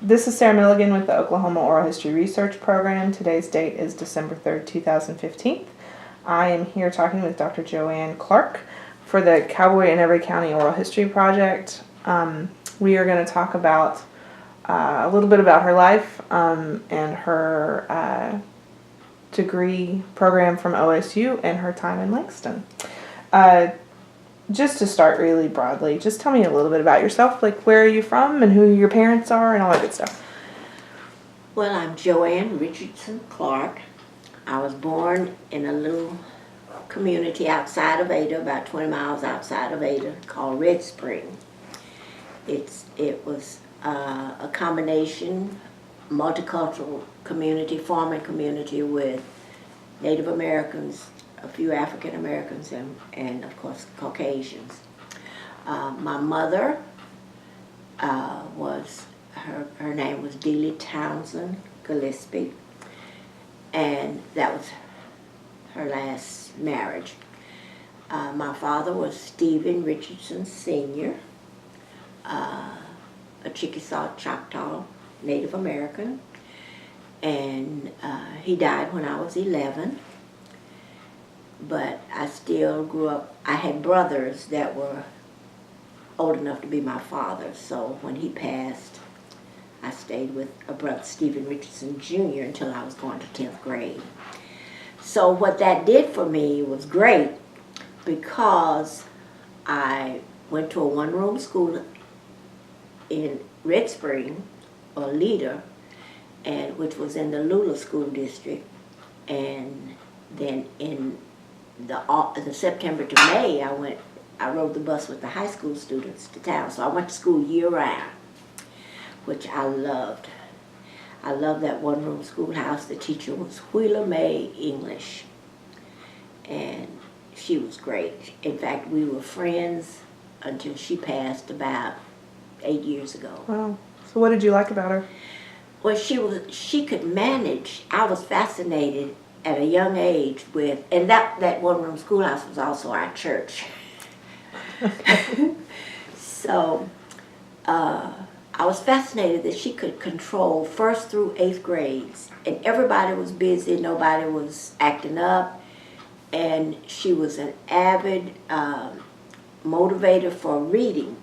This is Sarah Milligan with the Oklahoma Oral History Research Program. Today's date is December 3rd, 2015. I am here talking with Dr. JoAnn Clark for the Cowboy in Every County Oral History Project. We are going to talk about a little bit about her life and her degree program from OSU and her time in Langston. Just to start really broadly, just tell me a little bit about yourself, like where are you from and who your parents are and all that good stuff. Well, I'm JoAnn Richardson Clark. I was born in a little community outside of Ada, about 20 miles outside of Ada, called Red Spring. It was a combination, multicultural community, farming community with Native Americans, a few African Americans, and of course Caucasians. My mother her name was Delia Townsend Gillespie, and that was her last marriage. My father was Stephen Richardson Sr., a Chickasaw Choctaw Native American, and he died when I was 11. But I still grew up. I had brothers that were old enough to be my father, so when he passed, I stayed with a brother, Stephen Richardson Jr., until I was going to 10th grade. So what that did for me was great, because I went to a one-room school in Red Spring, or Leader, which was in the Lula School District, and then in the September to May, I rode the bus with the high school students to town. So I went to school year-round, which I loved. I loved that one-room schoolhouse. The teacher was Wheeler May English, and she was great. In fact, we were friends until she passed about 8 years ago. Wow. So what did you like about her? Well, she could manage. I was fascinated at a young age with, and that one-room schoolhouse was also our church. So I was fascinated that she could control 1st through 8th grades, and everybody was busy, nobody was acting up, and she was an avid motivator for reading,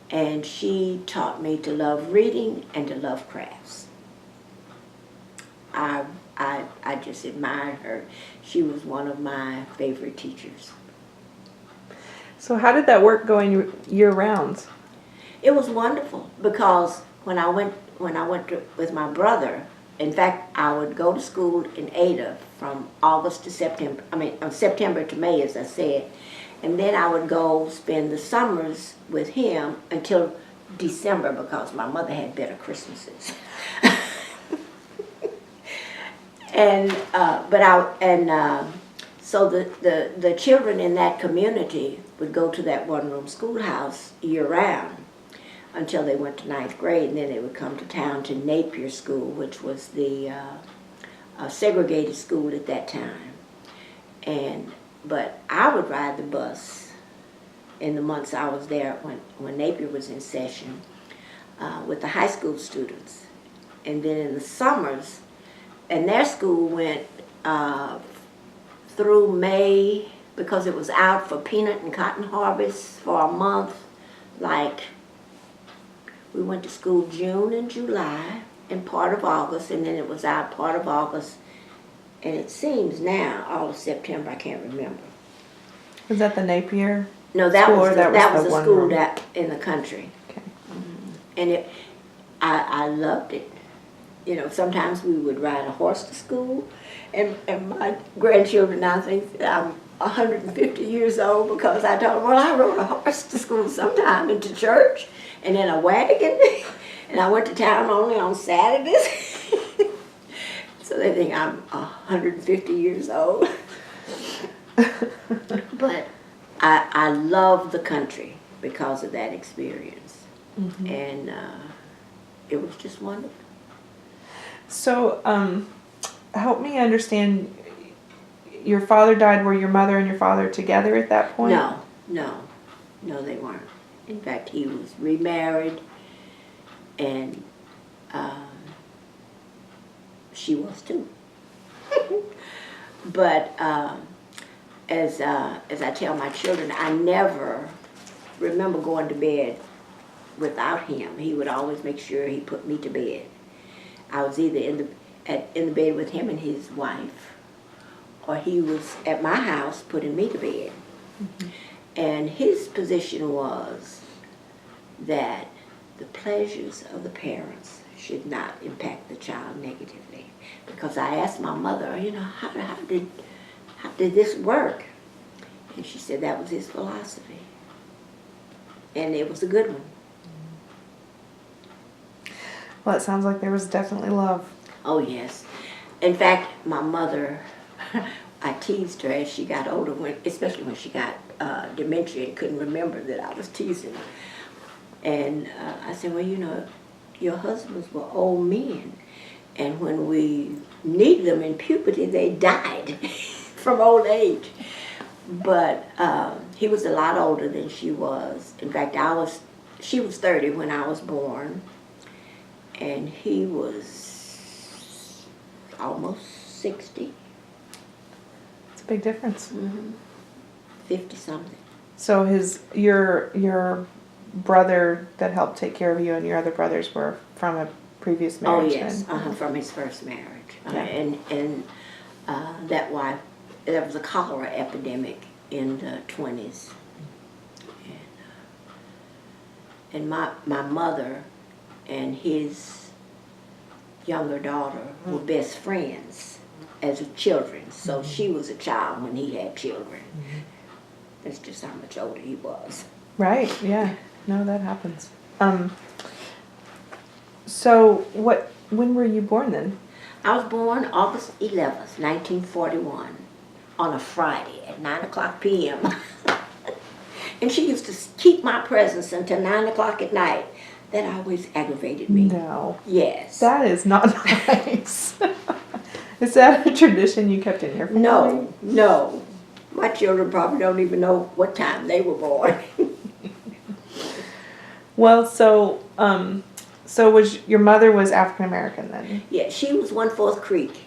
and she taught me to love reading and to love crafts. I just admired her. She was one of my favorite teachers. So how did that work going year-round? It was wonderful, because when I went with my brother, in fact, I would go to school in Ada from August to September. September to May, as I said, and then I would go spend the summers with him until December, because my mother had better Christmases. So the children in that community would go to that one-room schoolhouse year-round until they went to 9th grade, and then they would come to town to Napier School, which was the segregated school at that time. But I would ride the bus in the months I was there when Napier was in session with the high school students, and then in the summers. And their school went through May, because it was out for peanut and cotton harvest for a month. Like, we went to school June and July and part of August, and then it was out part of August, and it seems now all of September. I can't remember. Was that the Napier? No, that school, was the school room? that in the country. Okay. And I loved it. You know, sometimes we would ride a horse to school, and my grandchildren now think that I'm 150 years old, because I told them, well, I rode a horse to school sometime and to church, and in a wagon, and I went to town only on Saturdays. So they think I'm 150 years old. But I love the country because of that experience. Mm-hmm. And it was just wonderful. So, help me understand, your father died. Were your mother and your father together at that point? No, they weren't. In fact, he was remarried, and she was too. But as I tell my children, I never remember going to bed without him. He would always make sure he put me to bed. I was either in the bed with him and his wife, or he was at my house putting me to bed. Mm-hmm. And his position was that the pleasures of the parents should not impact the child negatively. Because I asked my mother, how did this work? And she said that was his philosophy. And it was a good one. Well, it sounds like there was definitely love. Oh, yes. In fact, my mother, I teased her as she got older, especially when she got dementia and couldn't remember that I was teasing her. And I said, well, your husbands were old men. And when we needed them in puberty, they died from old age. But he was a lot older than she was. In fact, she was 30 when I was born. And he was almost 60. It's a big difference. Mm-hmm. 50-something. So your brother that helped take care of you and your other brothers were from a previous marriage? Oh, yes, from his first marriage. Yeah. And that wife, there was a cholera epidemic in the 20s. And my mother and his younger daughter were best friends as children. So she was a child when he had children. That's just how much older he was. Right, yeah. No, that happens. So when were you born then? I was born August 11th, 1941, on a Friday at 9:00 p.m. And she used to keep my presents until 9 o'clock at night. That always aggravated me. No. Yes. That is not nice. Is that a tradition you kept in your family? No. My children probably don't even know what time they were born. Well, so was your mother was African American then? Yeah, she was 1/4 Creek,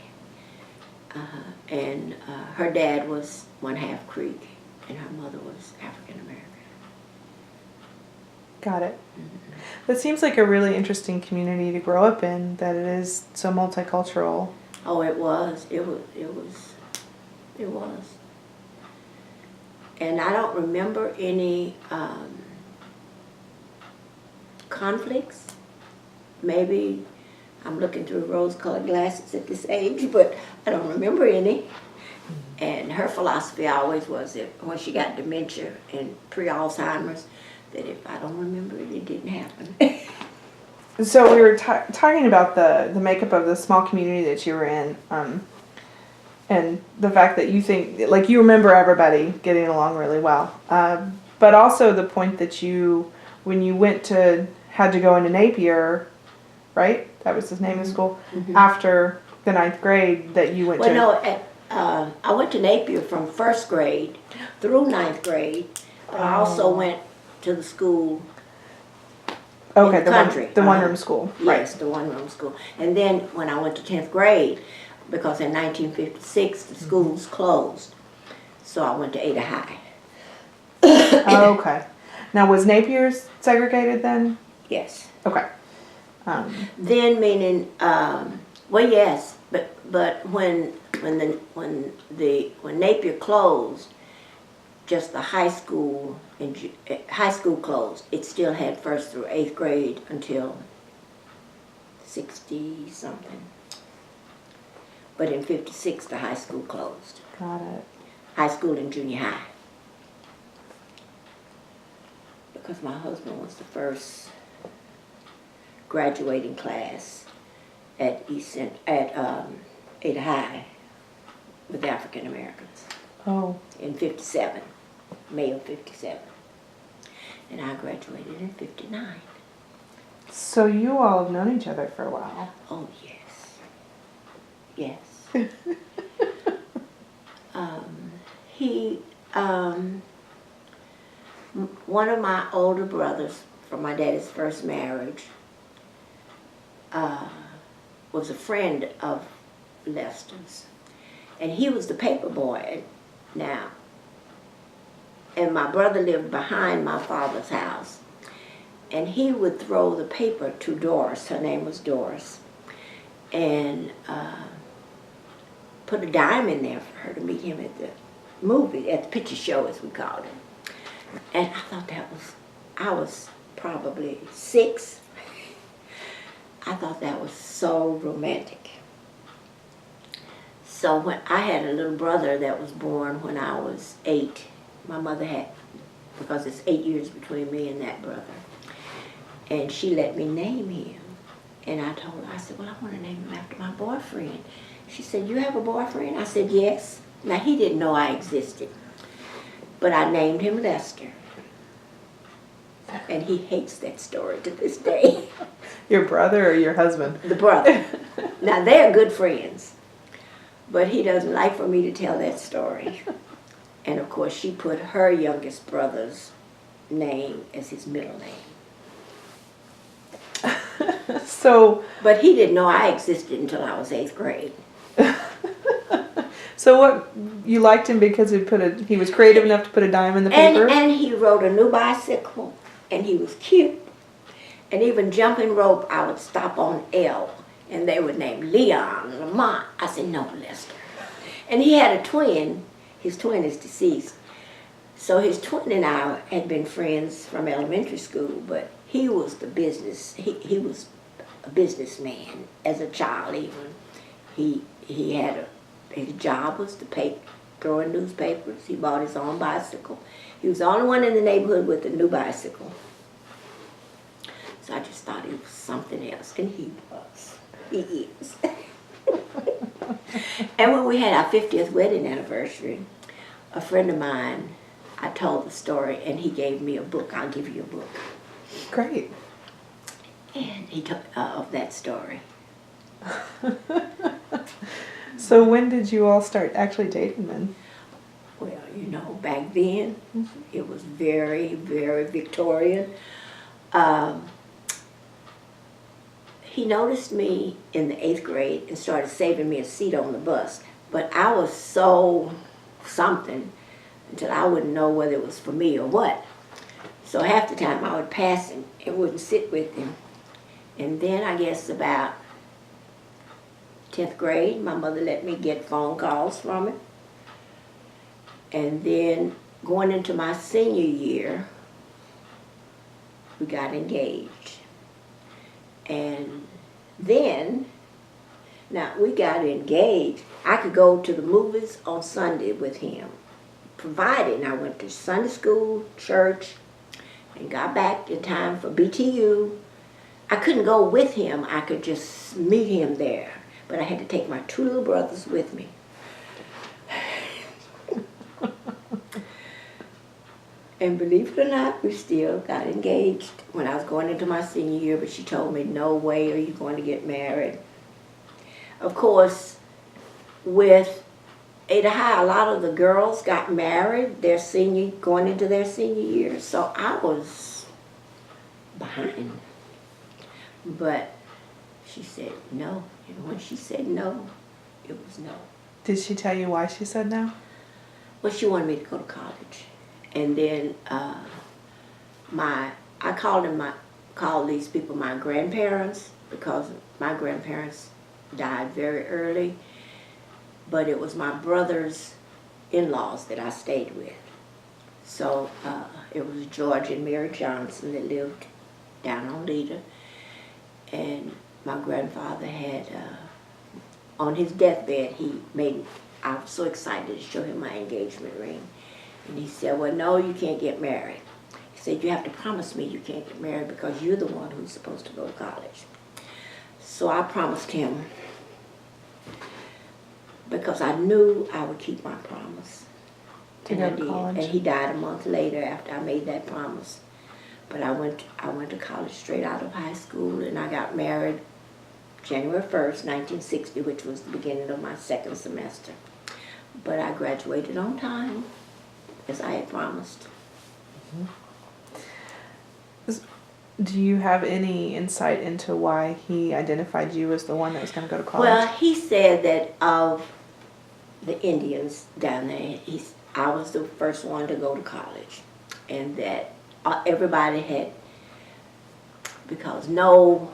and her dad was 1/2 Creek, and her mother was African American. Got it. That seems like a really interesting community to grow up in, that it is so multicultural. Oh, it was. It was. And I don't remember any conflicts. Maybe I'm looking through rose-colored glasses at this age, but I don't remember any. And her philosophy always was that when she got dementia and pre-Alzheimer's, that if I don't remember it, it didn't happen. So we were talking about the makeup of the small community that you were in, and the fact that you think, like, you remember everybody getting along really well. But also the point that when you had to go into Napier, right? That was the name of school, after the 9th grade that you went to. Well, no, I went to Napier from 1st grade through 9th grade, but I also went to the school in the country. The one-room school. Right. Yes, the one-room school. And then when I went to 10th grade, because in 1956 the schools closed, so I went to Ada High. Okay. Now, was Napier segregated then? Yes. Okay. Then meaning, well, yes, but when Napier closed, just the high school closed. It still had 1st through 8th grade until 60 something. But in 56 the high school closed. Got it. High school and junior high. Because my husband was the first graduating class at Ada High with African Americans. Oh. In 57, May of 57. And I graduated in 59. So you all have known each other for a while. Oh, yes. Yes. One of my older brothers from my daddy's first marriage was a friend of Langston's, and he was the paper boy now. And my brother lived behind my father's house, and he would throw the paper to Doris. Her name was Doris, and put a dime in there for her to meet him at the movie, at the picture show, as we called it. And I thought I was probably 6. I thought that was so romantic. So when I had a little brother that was born when I was 8, my mother had, because it's 8 years between me and that brother, and she let me name him. And I told her, I said, well, I want to name him after my boyfriend. She said, you have a boyfriend? I said, yes. Now, he didn't know I existed, but I named him Lester. And he hates that story to this day. Your brother or your husband? The brother. Now, they're good friends, but he doesn't like for me to tell that story. And, of course, she put her youngest brother's name as his middle name. So, but he didn't know I existed until I was 8th grade. So what, you liked him because he was creative enough to put a dime in the paper? And he rode a new bicycle, and he was cute. And even jumping rope, I would stop on L, and they would name Leon, Lamont. I said, no, Lester. And he had a twin. His twin is deceased. So his twin and I had been friends from elementary school, but he was the business. He was a businessman as a child even. He had his job was to throwing newspapers. He bought his own bicycle. He was the only one in the neighborhood with a new bicycle. So I just thought he was something else, and he was. He is. And when we had our 50th wedding anniversary, a friend of mine, I told the story, and he gave me a book. I'll give you a book. Great. And he took of that story. So when did you all start actually dating then? Well, you know, back then, it was very, very Victorian. He noticed me in the 8th grade and started saving me a seat on the bus. But I was so something until I wouldn't know whether it was for me or what. So half the time I would pass him and wouldn't sit with him. And then I guess about 10th grade, my mother let me get phone calls from him. And then going into my senior year, we got engaged. And then, now we got engaged. I could go to the movies on Sunday with him, provided I went to Sunday school, church, and got back in time for BTU. I couldn't go with him. I could just meet him there. But I had to take my 2 little brothers with me. And believe it or not, we still got engaged when I was going into my senior year, but she told me, no way are you going to get married. Of course, with Ada High, a lot of the girls got married going into their senior year, so I was behind. But she said no. And when she said no, it was no. Did she tell you why she said no? Well, she wanted me to go to college. And then I called these people my grandparents, because my grandparents died very early. But it was my brother's in-laws that I stayed with. So it was George and Mary Johnson that lived down on Leda. And my grandfather had, on his deathbed, I was so excited to show him my engagement ring. And he said, well, no, you can't get married. He said, you have to promise me you can't get married because you're the one who's supposed to go to college. So I promised him, because I knew I would keep my promise. And I did. And he died a month later after I made that promise. But I went to college straight out of high school, and I got married January 1st, 1960, which was the beginning of my 2nd semester. But I graduated on time, as I had promised. Do you have any insight into why he identified you as the one that was going to go to college? Well, he said that of the Indians down there, I was the first one to go to college, and that everybody had, because no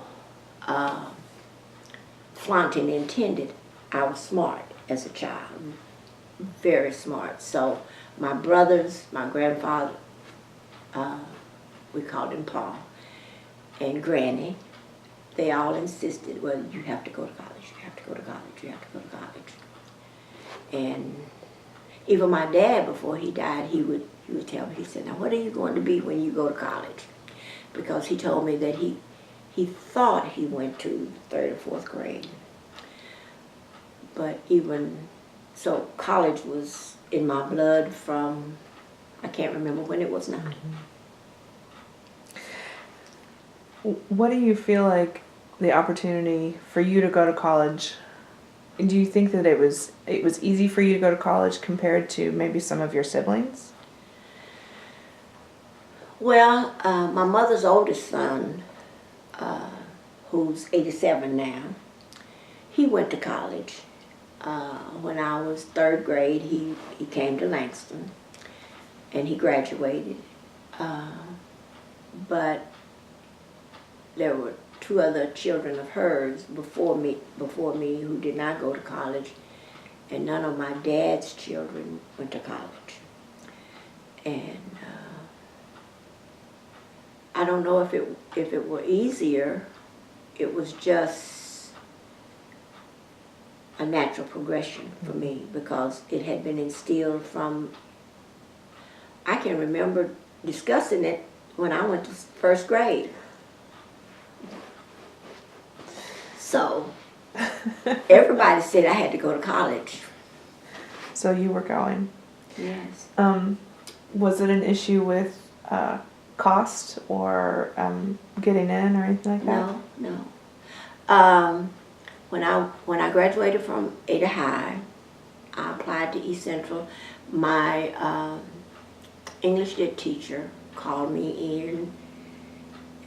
flaunting intended, I was smart as a child, very smart. So my brothers, my grandfather, we called him Paul, and Granny, they all insisted, well, you have to go to college, you have to go to college, you have to go to college. And even my dad, before he died, he would tell me, he said, now what are you going to be when you go to college? Because he told me that he thought he went to 3rd or 4th grade. But even, so college was in my blood from, I can't remember when it was now. What do you feel like the opportunity for you to go to college, do you think that it was easy for you to go to college compared to maybe some of your siblings? Well, my mother's oldest son, who's 87 now, he went to college. When I was 3rd grade, he came to Langston, and he graduated. But there were 2 other children of hers before me who did not go to college, and none of my dad's children went to college. And I don't know if it were easier. It was just a natural progression for me, because it had been instilled from, I can remember discussing it when I went to 1st grade. So everybody said I had to go to college. So you were going. Yes. Was it an issue with cost or getting in or anything like that? No. When I graduated from Ada High, I applied to East Central. My English lit teacher called me in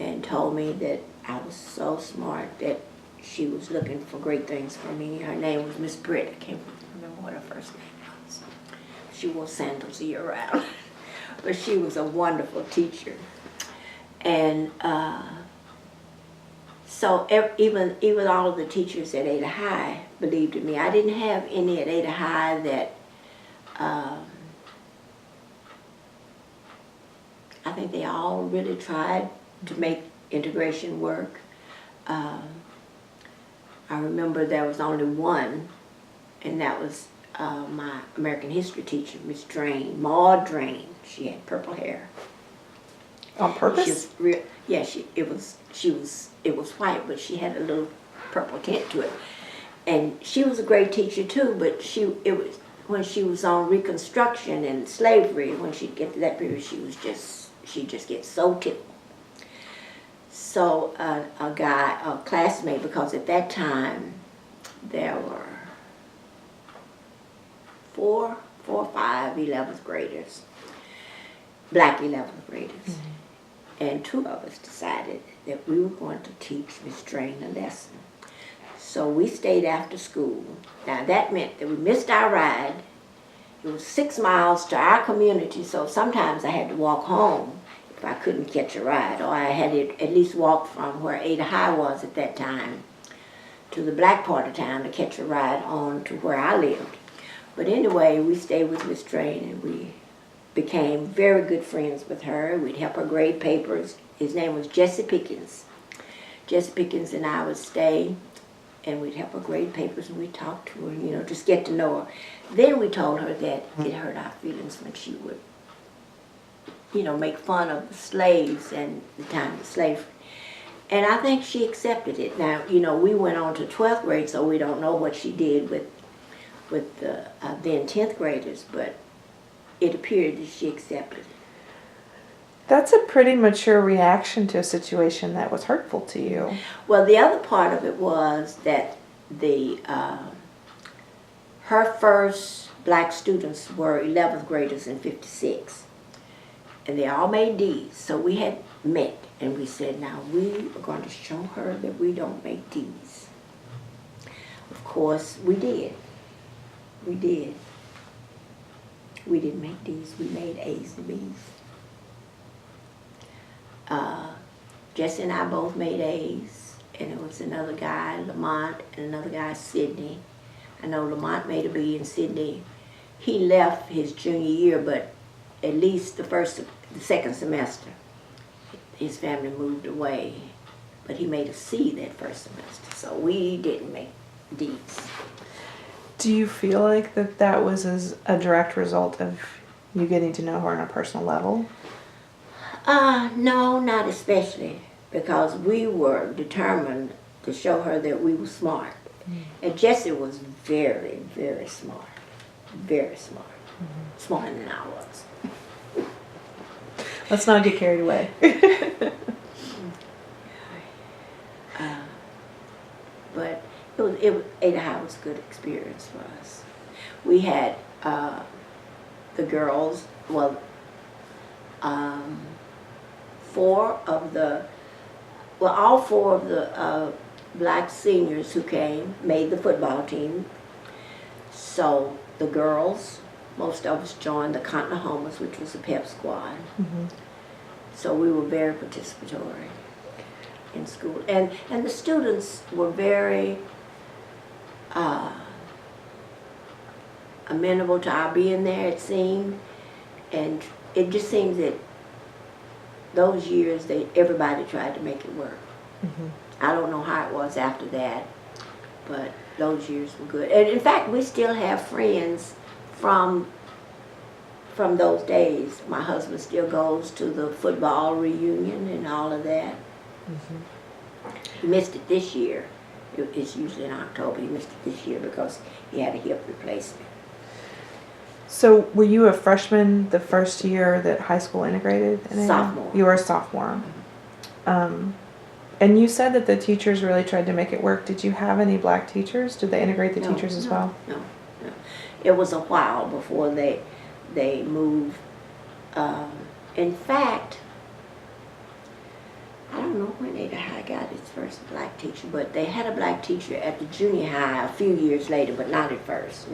and told me that I was so smart that she was looking for great things for me. Her name was Miss Britt. I can't remember what her first name was. She wore sandals year round. But she was a wonderful teacher. And so even all of the teachers at Ada High believed in me. I didn't have any at Ada High that I think they all really tried to make integration work. I remember there was only one, and that was my American history teacher, Miss Drain, Maud Drain. She had purple hair. On purpose? It was white, but she had a little purple tint to it. And she was a great teacher too, but when she was on Reconstruction and slavery, when she'd get to that period, she'd just get so tickled. So a classmate, because at that time there were 4 or 5 11th graders, black 11th graders. Mm-hmm. And 2 of us decided that we were going to teach Miss Drain a lesson. So we stayed after school. Now that meant that we missed our ride. It was 6 miles to our community, so sometimes I had to walk home if I couldn't catch a ride, or I had to at least walk from where Ada High was at that time to the black part of town to catch a ride on to where I lived. But anyway, we stayed with Miss Drain, and we became very good friends with her. We'd help her grade papers. His name was Jesse Pickens. Jesse Pickens and I would stay, and we'd help her grade papers, and we'd talk to her, just get to know her. Then we told her that it hurt our feelings when she would make fun of the slaves and the time of slavery. And I think she accepted it. Now, we went on to 12th grade, so we don't know what she did with the then 10th graders, but it appeared that she accepted it. That's a pretty mature reaction to a situation that was hurtful to you. Well, the other part of it was that her first black students were 11th graders in '56. and they all made D's. So we had met, and we said, now we are going to show her that we don't make D's. Of course, we did. We did. We didn't make D's, we made A's and B's. Jesse and I both made A's, and it was another guy, Lamont, and another guy, Sidney. I know Lamont made a B, and Sidney, he left his junior year, but at least the second semester, his family moved away, but he made a C that first semester, so we didn't make D's. Do you feel like that was as a direct result of you getting to know her on a personal level? No, not especially, because we were determined to show her that we were smart. And Jesse was very, very smart. Very smart. Smarter than I was. Let's not get carried away. But Ada High was a good experience for us. We had the girls, well, all four of the black seniors who came made the football team. So the girls, most of us joined the Continentals, which was a pep squad. So we were very participatory in school. And the students were very amenable to our being there, it seemed. And it just seems that those years, everybody tried to make it work. I don't know how it was after that, but those years were good. And in fact, we still have friends from those days. My husband still goes to the football reunion and all of that. He missed it this year. It's usually in October. He missed it this year because he had a hip replacement. So were you a freshman the first year that high school integrated? Sophomore. You were a sophomore. And you said that the teachers really tried to make it work. Did you have any black teachers? Did they integrate the teachers as well? No. It was a while before they moved. In fact, I don't know when Ada High got its first black teacher, but they had a black teacher at the junior high a few years later, but not at first.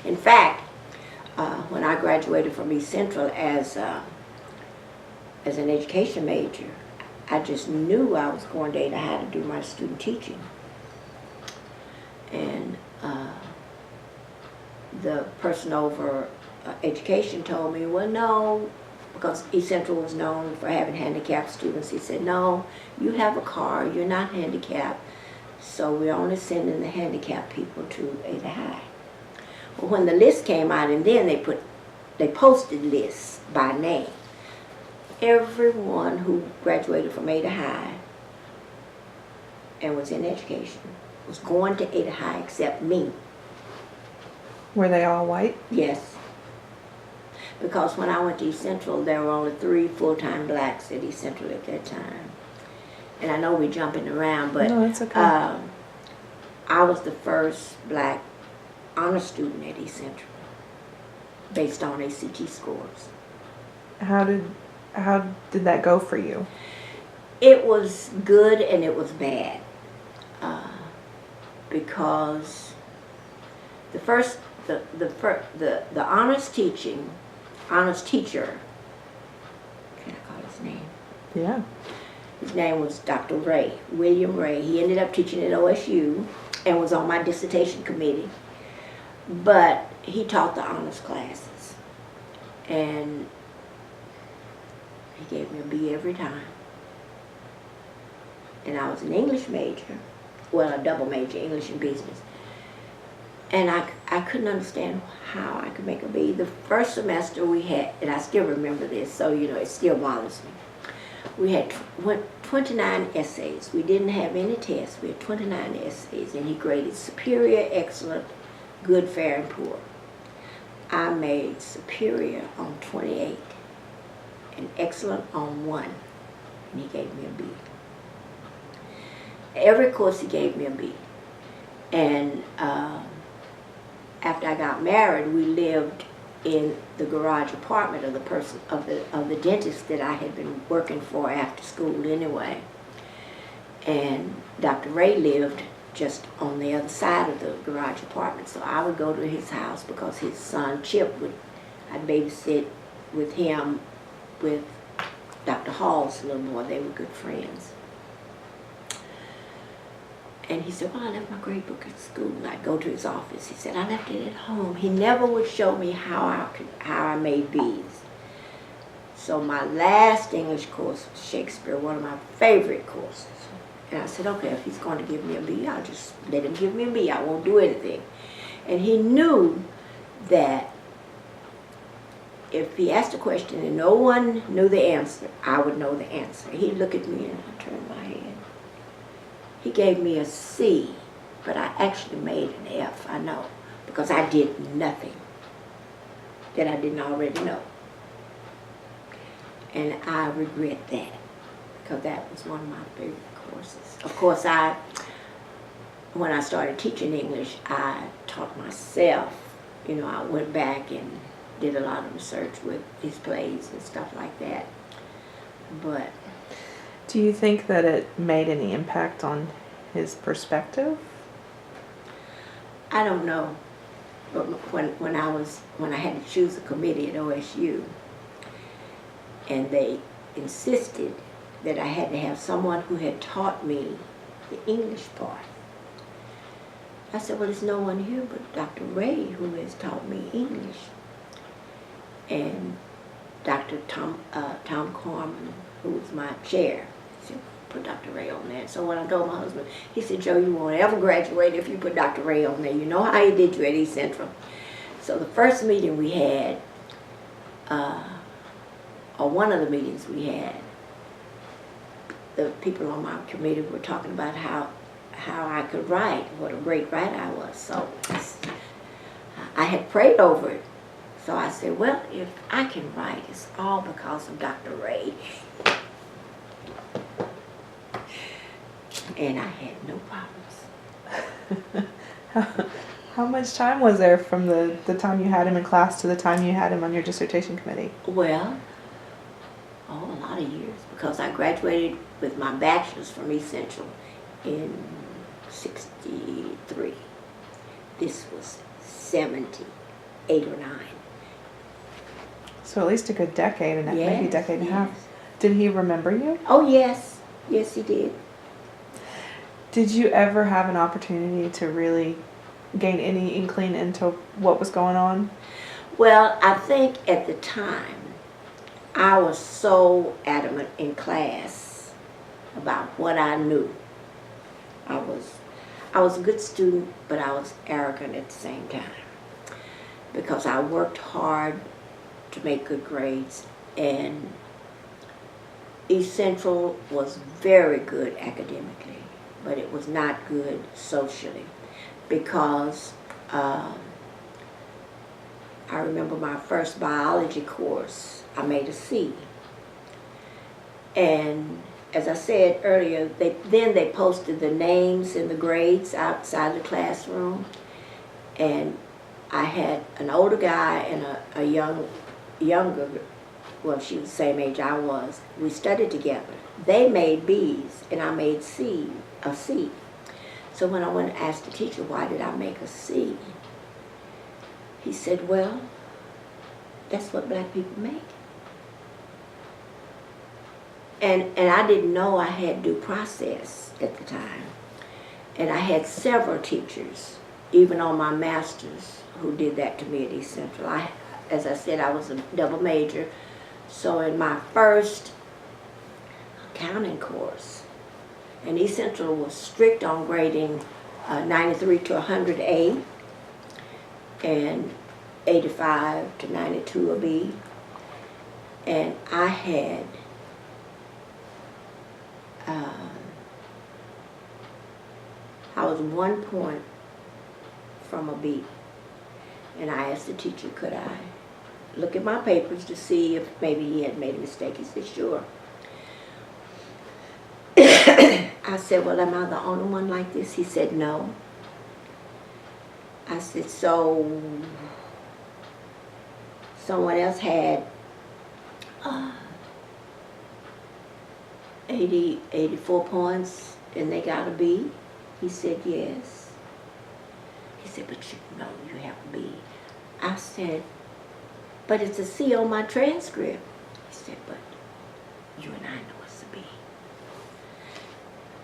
In fact, when I graduated from East Central as an education major, I just knew I was going to Ada High to do my student teaching. And the person over education told me, well, no, because East Central was known for having handicapped students. He said, no, you have a car, you're not handicapped, so we're only sending the handicapped people to Ada High. Well, when the list came out, and then they posted lists by name, everyone who graduated from Ada High and was in education was going to Ada High except me. Were they all white? Yes. Because when I went to East Central, there were only 3 full-time blacks at East Central at that time. And I know we're jumping around, but No, that's okay. I was the first black honor student at East Central based on ACT scores. How did that go for you? It was good and it was bad because the honors teacher, can I call his name? Yeah. His name was Dr. Ray, William Ray. He ended up teaching at OSU and was on my dissertation committee. But he taught the honors classes. And he gave me a B every time. And I was an English major, well, a double major, English and business. And I couldn't understand how I could make a B. The first semester we had, and I still remember this, so it still bothers me. We had 29 essays. We didn't have any tests. We had 29 essays, and he graded superior, excellent, good, fair, and poor. I made superior on 28 and excellent on 1, and he gave me a B. Every course he gave me a B. And after I got married, we lived in the garage apartment of the person of the dentist that I had been working for after school anyway. And Dr. Ray lived just on the other side of the garage apartment, so I would go to his house because his son Chip I'd babysit with him, with Dr. Hall's little boy. They were good friends. And he said, well, I left my grade book at school. I'd go to his office. He said, I left it at home. He never would show me how I made bees. So my last English course was Shakespeare, one of my favorite courses. And I said, okay, if he's going to give me a B, I'll just let him give me a B. I won't do anything. And he knew that if he asked a question and no one knew the answer, I would know the answer. He'd look at me and I'd turn my head. He gave me a C, but I actually made an F, I know, because I did nothing that I didn't already know. And I regret that, because that was one of my favorite courses. Of course, when I started teaching English, I taught myself. You know, I went back and did a lot of research with his plays and stuff like that. But do you think that it made any impact on his perspective? I don't know. But when I had to choose a committee at OSU, and they insisted that I had to have someone who had taught me the English part. I said, well, there's no one here but Dr. Ray who has taught me English. And Dr. Tom Corman, who was my chair, said, put Dr. Ray on there. So when I told my husband, he said, Joe, you won't ever graduate if you put Dr. Ray on there. You know how he did you at East Central. So the first meeting we had, or one of the meetings we had, the people on my committee were talking about how I could write, what a great writer I was. So I had prayed over it. So I said, well, if I can write, it's all because of Dr. Ray. And I had no problems. How much time was there from the time you had him in class to the time you had him on your dissertation committee? Well, a lot of years, because I graduated with my bachelor's from East Central in 63. This was 78 or 9. So at least a good decade, and maybe a decade and a half. Did he remember you? Oh, yes. Yes, he did. Did you ever have an opportunity to really gain any inkling into what was going on? Well, I think at the time, I was so adamant in class about what I knew. I was a good student, but I was arrogant at the same time, because I worked hard to make good grades, and East Central was very good academically, but it was not good socially, because I remember my first biology course, I made a C. And as I said earlier, they posted the names and the grades outside the classroom, and I had an older guy and a younger, well, she was the same age I was. We studied together. They made B's and I made a C. So when I went and asked the teacher, why did I make a C? He said, well, that's what black people make. And I didn't know I had due process at the time. And I had several teachers, even on my master's, who did that to me at East Central. As I said, I was a double major. So in my first accounting course, and East Central was strict on grading 93 to 100 A, and 85 to 92 a B. And I had I was 1 point from a B. And I asked the teacher, could I look at my papers to see if maybe he had made a mistake? He said, sure. I said, well, am I the only one like this? He said, no. I said, so someone else had 84 points and they got a B? He said, yes. He said, but you know you have a B. I said, but it's a C on my transcript. He said, but you and I know it's a B.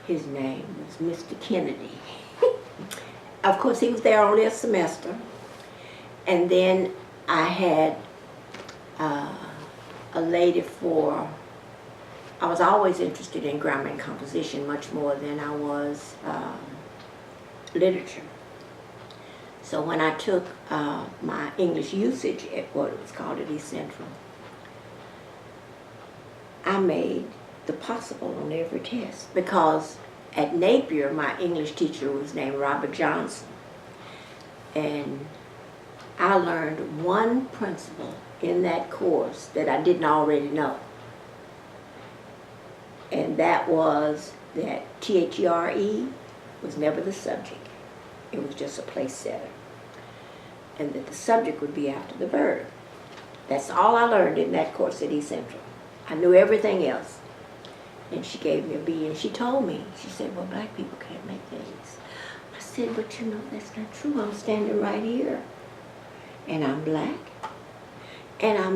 His name was Mr. Kennedy. Of course, he was there only a semester. And then I had a lady I was always interested in grammar and composition much more than I was literature. So when I took my English usage at what it was called at East Central, I made the possible on every test, because at Napier my English teacher was named Robert Johnson, and I learned one principle in that course that I didn't already know, and that was that THERE was never the subject. It was just a place setter, and that the subject would be after the verb. That's all I learned in that course at East Central. I knew everything else. And she gave me a B, and she told me, she said, well, black people can't make things. I said, but you know, that's not true. I'm standing right here, and I'm black, and I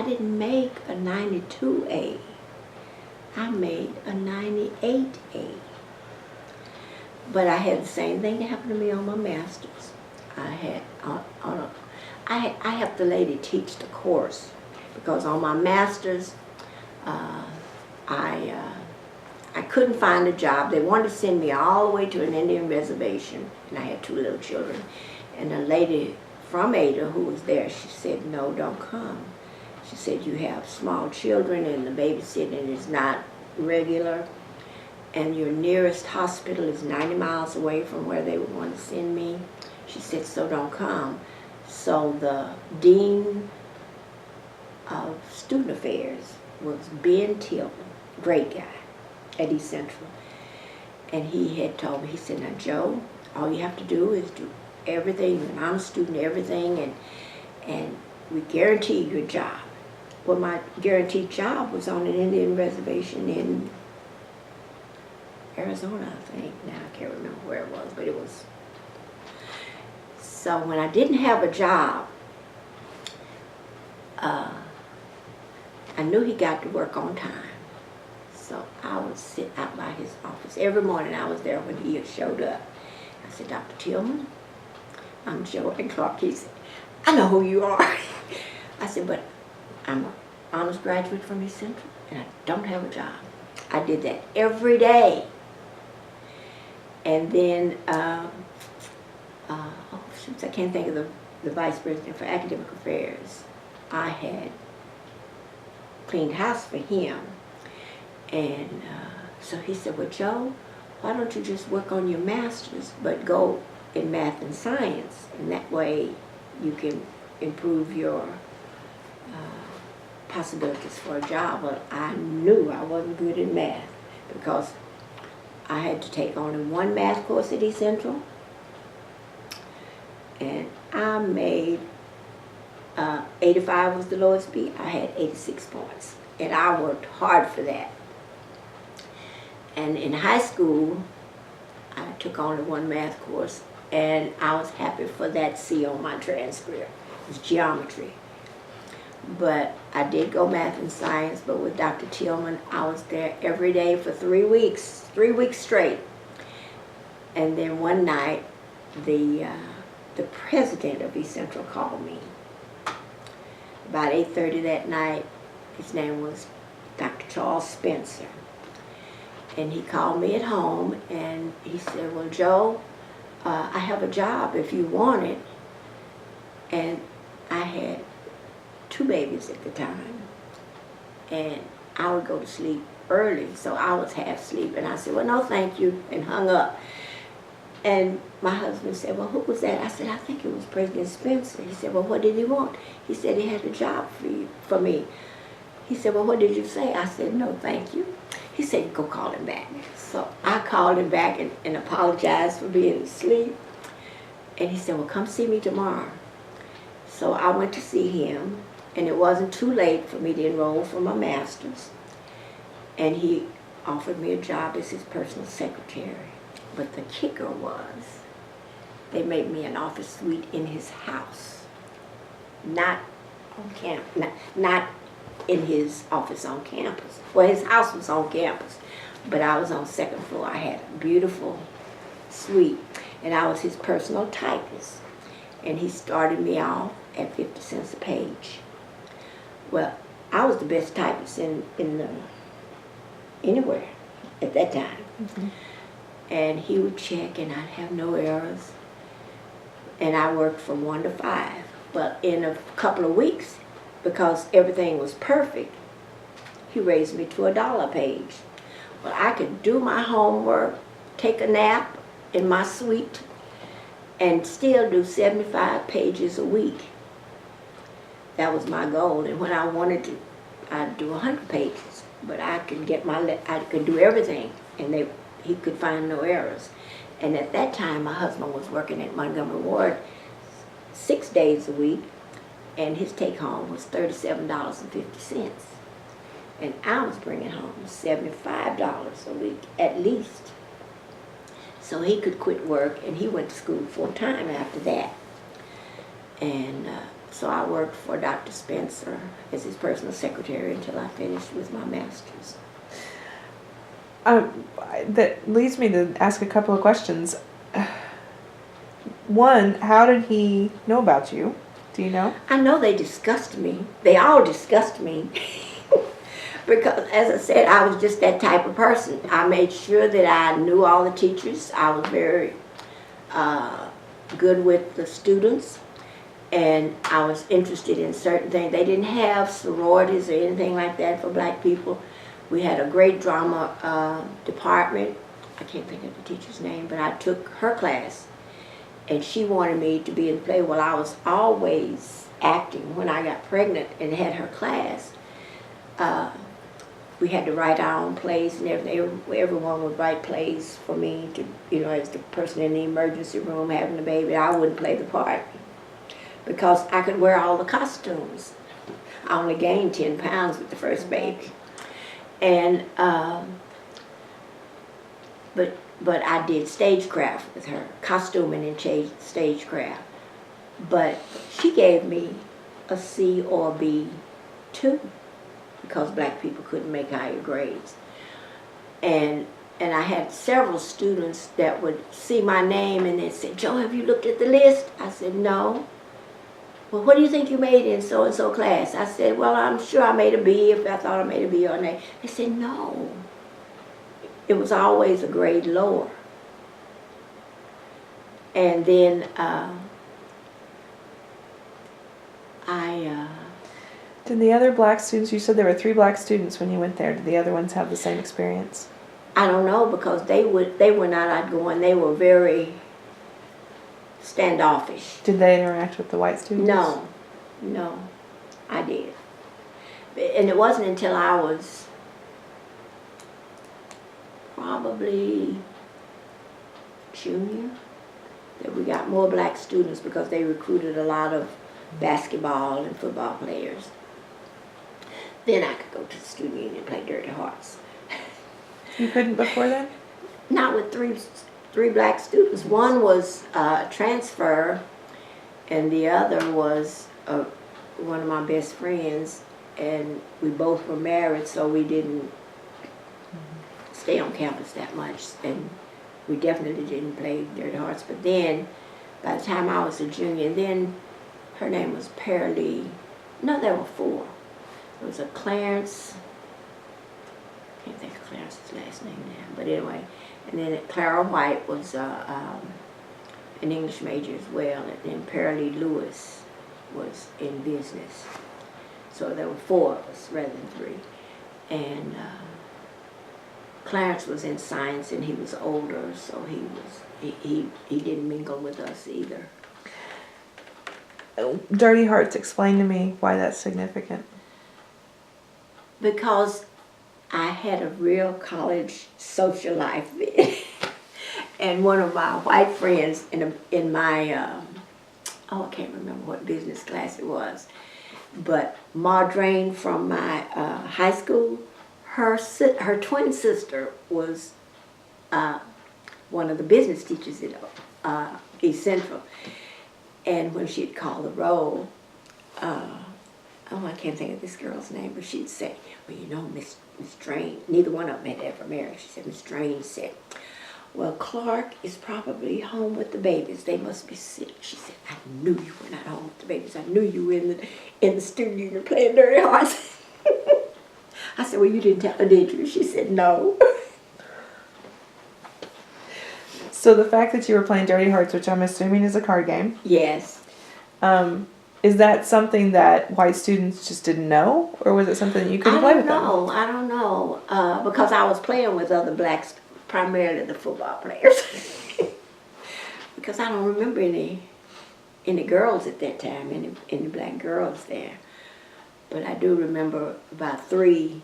didn't make a 92A. I made a 98A. But I had the same thing that happened to me on my master's. I have the lady teach the course, because on my master's, I couldn't find a job. They wanted to send me all the way to an Indian reservation, and I had 2 little children. And a lady from Ada who was there, she said, no, don't come. She said, you have small children and the babysitting is not regular, and your nearest hospital is 90 miles away from where they would want to send me. She said, so don't come. So the dean of student affairs was Ben Tillman, great guy at East Central. And he had told me, he said, now Jo, all you have to do is do everything, you're an honest student, everything, and we guarantee you a job. Well, my guaranteed job was on an Indian reservation in Arizona, I think. Now I can't remember where it was, but it was. So when I didn't have a job, I knew he got to work on time. So I would sit out by his office. Every morning I was there when he had showed up. I said, Dr. Tillman, I'm JoAnn Clark. He said, I know who you are. I said, but I'm an honors graduate from East Central, and I don't have a job. I did that every day. And then, I can't think of the vice president for academic affairs. I had cleaned house for him. And so he said, well, Jo, why don't you just work on your master's, but go in math and science, and that way you can improve your possibilities for a job. Well, I knew I wasn't good in math, because I had to take only one math course at East Central, and I made 85 was the lowest B. I had 86 points, and I worked hard for that. And in high school, I took only one math course, and I was happy for that C on my transcript. It was geometry. But I did go math and science, but with Dr. Tillman, I was there every day for 3 weeks straight. And then one night, the president of East Central called me. About 8:30 that night, his name was Dr. Charles Spencer. And he called me at home, and he said, well, Jo, I have a job if you want it. And I had 2 babies at the time, and I would go to sleep early, so I was half asleep. And I said, well, no, thank you, and hung up. And my husband said, well, who was that? I said, I think it was President Spencer. He said, well, what did he want? He said he had a job for me. He said, well, what did you say? I said, no, thank you. He said, go call him back. So I called him back and apologized for being asleep. And he said, well, come see me tomorrow. So I went to see him, and it wasn't too late for me to enroll for my master's. And he offered me a job as his personal secretary. But the kicker was, they made me an office suite in his house, not on campus, not in his office on campus. Well, his house was on campus, but I was on second floor. I had a beautiful suite, and I was his personal typist. And he started me off at 50 cents a page. Well, I was the best typist anywhere at that time. Mm-hmm. And he would check, and I'd have no errors. And I worked from 1 to 5. But in a couple of weeks, because everything was perfect, he raised me to $1 a page. Well, I could do my homework, take a nap in my suite, and still do 75 pages a week. That was my goal. And when I wanted to, I'd do 100 pages. But I could I could do everything, and he could find no errors. And at that time, my husband was working at Montgomery Ward 6 days a week, and his take-home was $37.50. And I was bringing home $75 a week, at least. So he could quit work, and he went to school full-time after that. And so I worked for Dr. Spencer as his personal secretary until I finished with my master's. That leads me to ask a couple of questions. One, how did he know about you? Do you know? I know they discussed me. They all discussed me. Because, as I said, I was just that type of person. I made sure that I knew all the teachers. I was very good with the students. And I was interested in certain things. They didn't have sororities or anything like that for black people. We had a great drama department. I can't think of the teacher's name, but I took her class. And she wanted me to be in the play. Well, I was always acting. When I got pregnant and had her class, we had to write our own plays and everything. Everyone would write plays for me to, as the person in the emergency room having the baby. I wouldn't play the part because I could wear all the costumes. I only gained 10 pounds with the first baby. And, but I did stagecraft with her, costuming and stagecraft. But she gave me a C or a B too, because black people couldn't make higher grades. And I had several students that would see my name and they'd say, "Jo, have you looked at the list?" I said, "No." "Well, what do you think you made in so-and-so class?" I said, "Well, I'm sure I made a B if I thought I made a B or an A." They said, "No." It was always a grade lower. And then Did the other black students, you said there were 3 black students when you went there, did the other ones have the same experience? I don't know, because they were not outgoing. They were very standoffish. Did they interact with the white students? No, I did. And it wasn't until I was probably junior that we got more black students, because they recruited a lot of basketball and football players. Then I could go to the student union and play Dirty Hearts. You couldn't before then? Not with three black students. One was a transfer, and the other was one of my best friends, and we both were married, so we didn't stay on campus that much, and we definitely didn't play Dirty Hearts. But then, by the time I was a junior, then her name was Pearlie. No, there were 4. There was a Clarence. I can't think of Clarence's last name now, but anyway. And then Clara White was an English major as well, and then Pearlie Lewis was in business. So there were 4 of us rather than 3. And Clarence was in science, and he was older, so he didn't mingle with us either. Dirty Hearts, explain to me why that's significant. Because I had a real college social life then. And one of my white friends in my I can't remember what business class it was. But Mardraine from my high school, her twin sister was one of the business teachers at East Central. And when she'd call the roll, I can't think of this girl's name, but she'd say, well, you know, Miss Drain, neither one of them had ever married. She said, Miss Drain said, well, Clark is probably home with the babies. They must be sick. She said, I knew you were not home with the babies. I knew you were in the student union playing Dirty Hearts. I said, well, you didn't tell her, did you? She said, no. So the fact that you were playing Dirty Hearts, which I'm assuming is a card game. Yes. Is that something that white students just didn't know? Or was it something you couldn't play with them? I don't know. Because I was playing with other blacks, primarily the football players. Because I don't remember any girls at that time, any black girls there. But I do remember about 3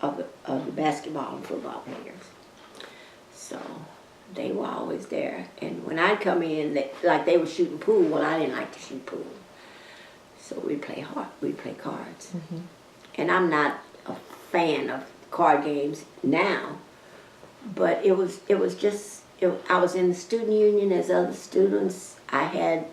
of the basketball and football players. So they were always there. And when I'd come in, they were shooting pool. Well, I didn't like to shoot pool. So we'd play cards. Mm-hmm. And I'm not a fan of card games now, but I was in the student union as other students. I had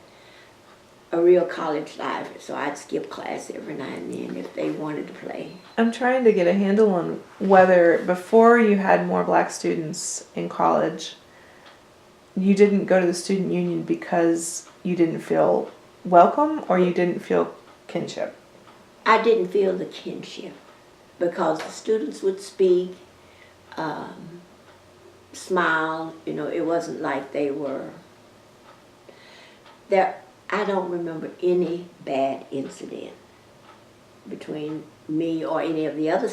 a real college life, so I'd skip class every now and then if they wanted to play. I'm trying to get a handle on whether before you had more black students in college, you didn't go to the student union because you didn't feel welcome or you didn't feel kinship. I didn't feel the kinship because the students would speak, smile. You know, it wasn't like they were there. I don't remember any bad incident between me or any of the other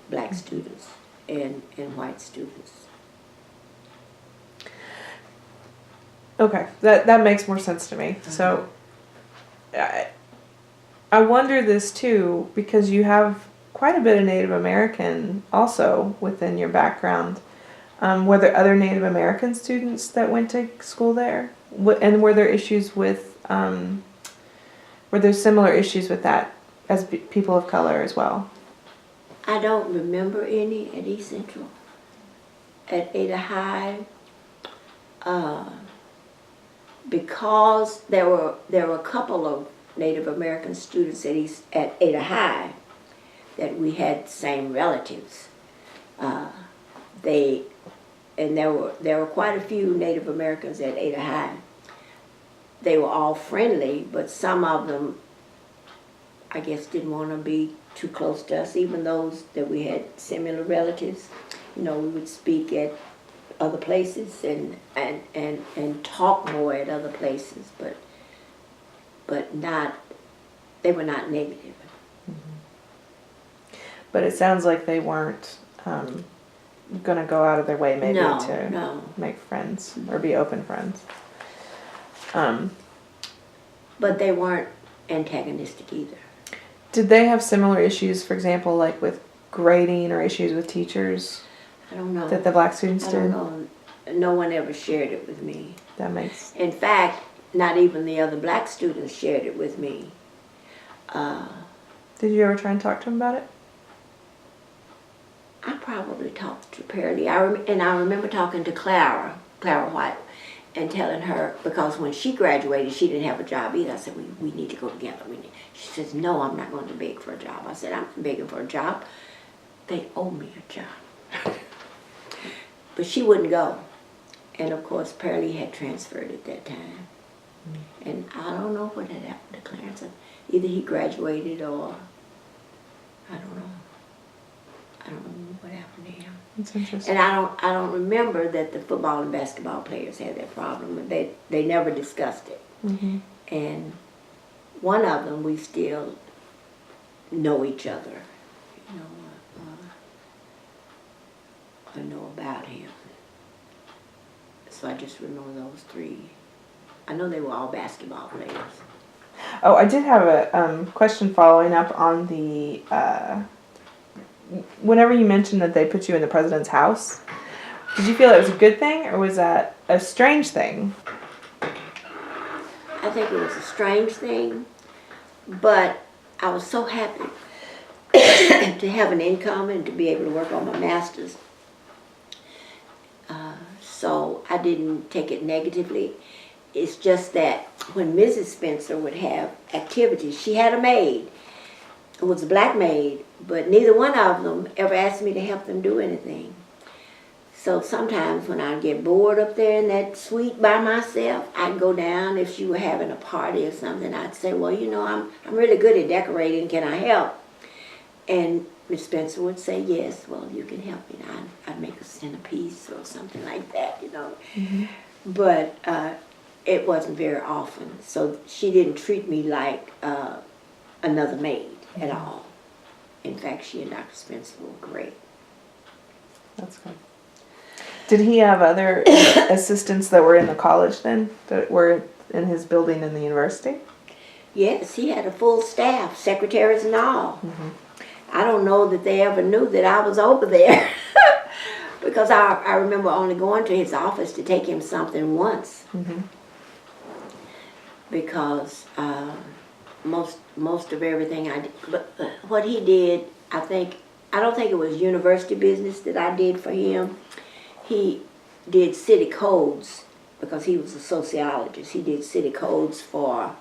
black students and white students. Okay, that makes more sense to me. Mm-hmm. So I wonder this too, because you have quite a bit of Native American also within your background. Were there other Native American students that went to school there? And were there issues with, were there similar issues with that as people of color as well? I don't remember any at East Central. At Ada High, because there were a couple of Native American students at Ada High that we had the same relatives. There were quite a few Native Americans at Ada High. They were all friendly, but some of them, I guess, didn't want to be too close to us, even those that we had similar relatives. You know, we would speak at other places and talk more at other places, but not, they were not negative. Mm-hmm. But it sounds like they weren't going to go out of their way maybe to make friends or be open friends. But they weren't antagonistic either. Did they have similar issues, for example, like with grading or issues with teachers? I don't know. That the black students did? I don't know. No one ever shared it with me. That makes... In fact, not even the other black students shared it with me. Did you ever try and talk to them about it? I probably talked to Pearlie. I remember talking to Clara White, and telling her, because when she graduated, she didn't have a job either. I said, we need to go together. She says, no, I'm not going to beg for a job. I said, I'm not begging for a job. They owe me a job. But she wouldn't go. And of course, Pearlie had transferred at that time. Mm-hmm. And I don't know what had happened to Clarence. Either he graduated or, I don't know. I don't know what happened to him. That's interesting. And I don't remember that the football and basketball players had that problem. They never discussed it. Mm-hmm. And one of them, we still know each other. You know, I know about him. So I just remember those 3. I know they were all basketball players. Oh, I did have a question following up on the... whenever you mentioned that they put you in the president's house, did you feel it was a good thing or was that a strange thing? I think it was a strange thing, but I was so happy to have an income and to be able to work on my master's. So I didn't take it negatively. It's just that when Mrs. Spencer would have activities, she had a maid. It was a black maid, but neither one of them ever asked me to help them do anything. So sometimes when I'd get bored up there in that suite by myself, I'd go down. If she were having a party or something, I'd say, well, you know, I'm really good at decorating. Can I help? And Miss Spencer would say, yes, well, you can help me. I'd make a centerpiece or something like that, you know. Mm-hmm. But it wasn't very often. So she didn't treat me like another maid at all. In fact, she and Dr. Spencer were great. That's good. Did he have other assistants that were in the college then, that were in his building in the university? Yes, he had a full staff, secretaries and all. Mm-hmm. I don't know that they ever knew that I was over there because I remember only going to his office to take him something once. Mm-hmm. Because most of everything I did, but what he did, I don't think it was university business that I did for him. He did city codes because he was a sociologist. He did city codes for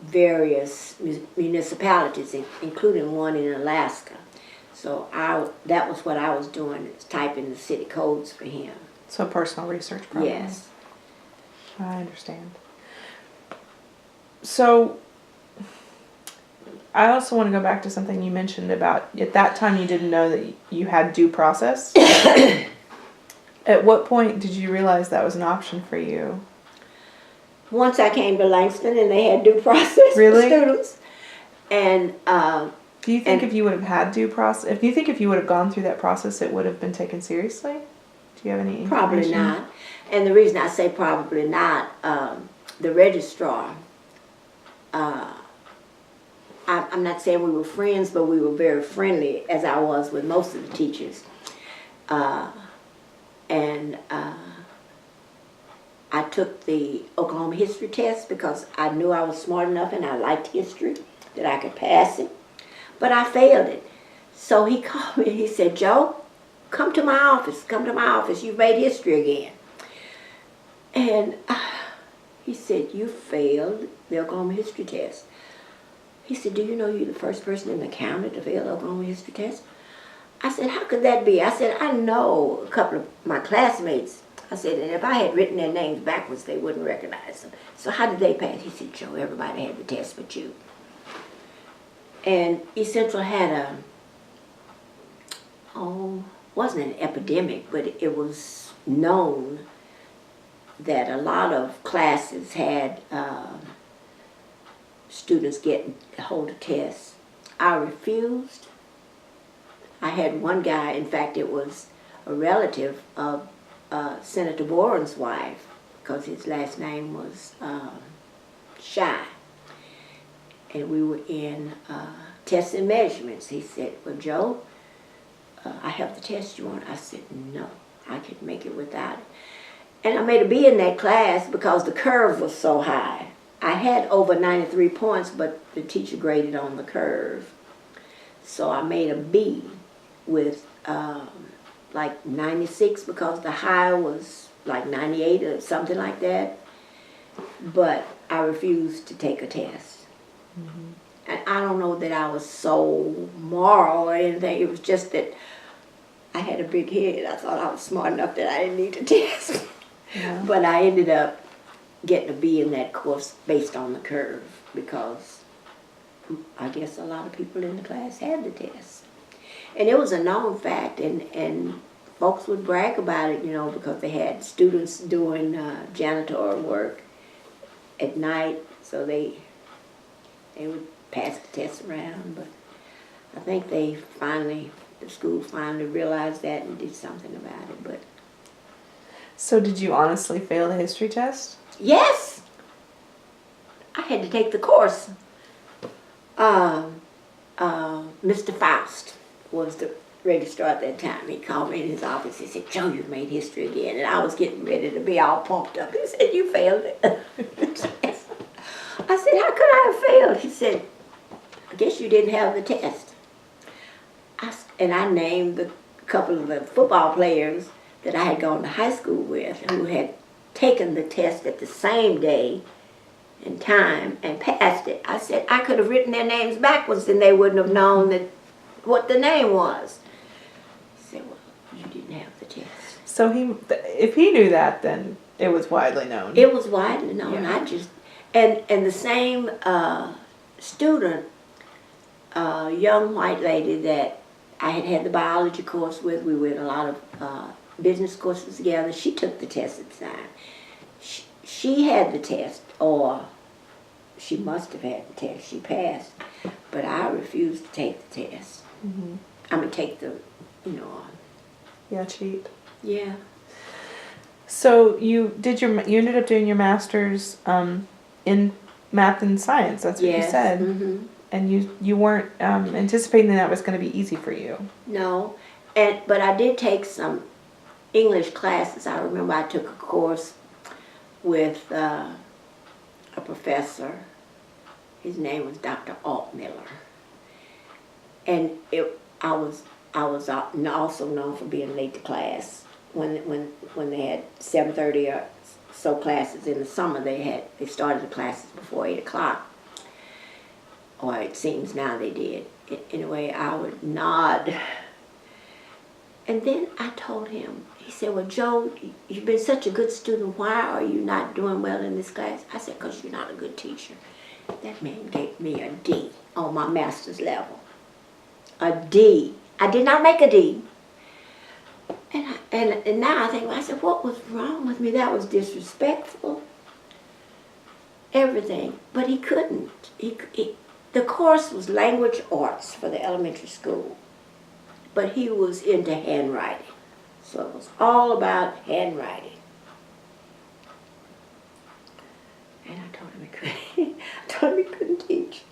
various municipalities, including one in Alaska. So that was what I was doing, is typing the city codes for him. So a personal research program. Yes. I understand. So I also want to go back to something you mentioned about, at that time you didn't know that you had due process. At what point did you realize that was an option for you? Once I came to Langston and they had due process Really? for students. And do you think if you would have had due process, if you think if you would have gone through that process, it would have been taken seriously? Do you have any information? Probably not. And the reason I say probably not, the registrar, I'm not saying we were friends, but we were very friendly, as I was with most of the teachers. I took the Oklahoma history test because I knew I was smart enough and I liked history that I could pass it. But I failed it. So he called me and he said, Jo, come to my office. Come to my office. You've made history again. And he said, you failed the Oklahoma history test. He said, do you know you're the first person in the county to fail the Oklahoma history test? I said, how could that be? I said, I know a couple of my classmates. I said, and if I had written their names backwards, they wouldn't recognize them. So how did they pass? He said, Jo, everybody had the test but you. And East Central had wasn't an epidemic, but it was known that a lot of classes had students hold a test. I refused. I had one guy, in fact, it was a relative of Senator Warren's wife, because his last name was Shy. And we were in tests and measurements. He said, well, Jo, I have the test you want. I said, no, I could make it without it. And I made a B in that class because the curve was so high. I had over 93 points, but the teacher graded on the curve. So I made a B with like 96 because the high was like 98 or something like that. But I refused to take a test. Mm-hmm. And I don't know that I was so moral or anything. It was just that I had a big head. I thought I was smart enough that I didn't need to test. Yeah. But I ended up getting a B in that course based on the curve because I guess a lot of people in the class had the test. And it was a known fact, and folks would brag about it, you know, because they had students doing janitor work at night, so they would pass the test around. But I think the school finally realized that and did something about it. But so did you honestly fail the history test? Yes. I had to take the course. Mr. Faust was the registrar at that time. He called me in his office. He said, Jo, you've made history again. And I was getting ready to be all pumped up. He said, you failed it. failed. He said, I guess you didn't have the test. And I named a couple of the football players that I had gone to high school with who had taken the test at the same day and time and passed it. I said, I could have written their names backwards and they wouldn't have known what the name was. He said, well, you didn't have the test. So if he knew that, then it was widely known. It was widely known. Yeah. And the same student, young white lady that I had the biology course with, we were in a lot of business courses together, she took the test at the time. She had the test, or she must have had the test. She passed, but I refused to take the test. Mm-hmm. I mean, take the, Yeah, cheat. Yeah. So you ended up doing your master's in math and science. That's what you said. Mm-hmm. And you weren't anticipating that was going to be easy for you. No, but I did take some English classes. I remember I took a course with a professor. His name was Dr. Altmiller, and I was also known for being late to class. When they had 7:30 or so classes in the summer, they started the classes before 8 o'clock. Or it seems now they did. Anyway, I would nod. And then I told him, he said, well, Joe, you've been such a good student. Why are you not doing well in this class? I said, because you're not a good teacher. That man gave me a D on my master's level. A D. I did not make a D. And now I think, I said, what was wrong with me? That was disrespectful. Everything. But he couldn't. The course was language arts for the elementary school, but he was into handwriting. So it was all about handwriting. And I told him he couldn't teach.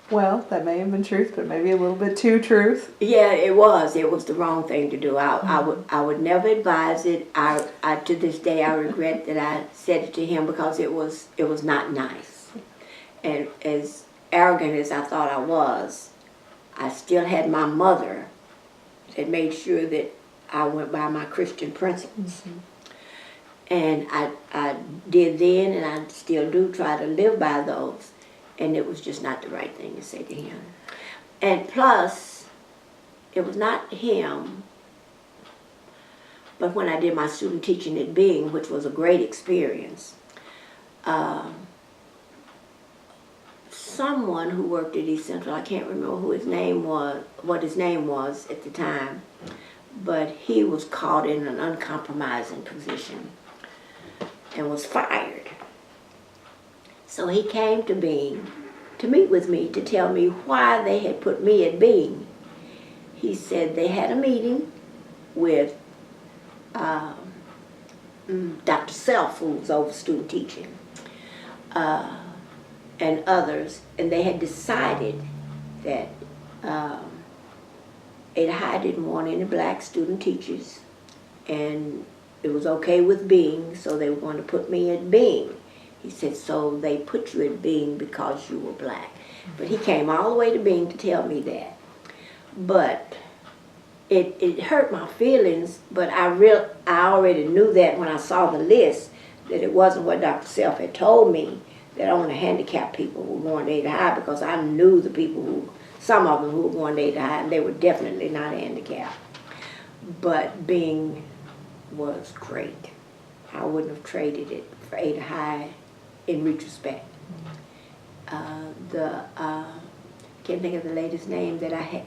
Well, that may have been truth, but maybe a little bit too truth. Yeah, it was. It was the wrong thing to do. I would never advise it. I to this day I regret that I said it to him because it was not nice. And as arrogant as I thought I was, I still had my mother that made sure that I went by my Christian principles. Mm-hmm. And I did then, and I still do try to live by those. And it was just not the right thing to say to him. And plus, it was not him, but when I did my student teaching at Bing, which was a great experience, someone who worked at East Central, I can't remember what his name was at the time, but he was caught in an uncompromising position and was fired. So he came to Bing to meet with me to tell me why they had put me at Bing. He said they had a meeting with Dr. Self, who was over student teaching, and others, and they had decided that Ada High didn't want any black student teachers, and it was okay with Bing, so they were going to put me at Bing. He said, so they put you at Bing because you were black. But he came all the way to Bing to tell me that. But it hurt my feelings, but I already knew that when I saw the list, that it wasn't what Dr. Self had told me, that only handicapped people were going to Ada High, because I knew the people some of them who were going to Ada High, and they were definitely not handicapped. But Bing was great. I wouldn't have traded it for Ada High in retrospect. Can't think of the lady's name that I had.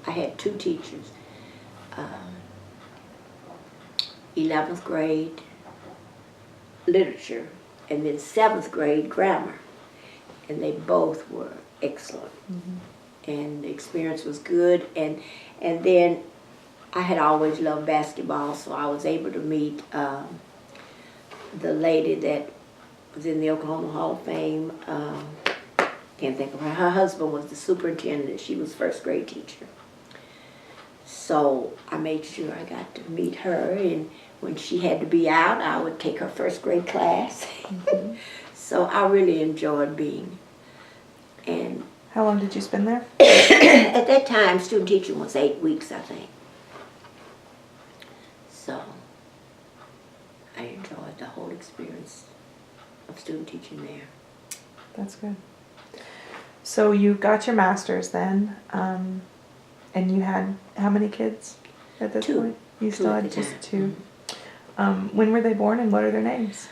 I had two teachers. 11th grade literature, and then 7th grade grammar, and they both were excellent. Mm-hmm. And the experience was good, and then I had always loved basketball, so I was able to meet the lady that was in the Oklahoma Hall of Fame. Can't think of her. Her husband was the superintendent. She was first grade teacher. So I made sure I got to meet her, and when she had to be out, I would take her first grade class. Mm-hmm. So I really enjoyed being. And How long did you spend there? at that time, student teaching was 8 weeks, I think. So I enjoyed the whole experience of student teaching there. That's good. So you got your master's then, and you had how many kids at this Two. point? You Two still at had the just time. two. When were they born and what are their names?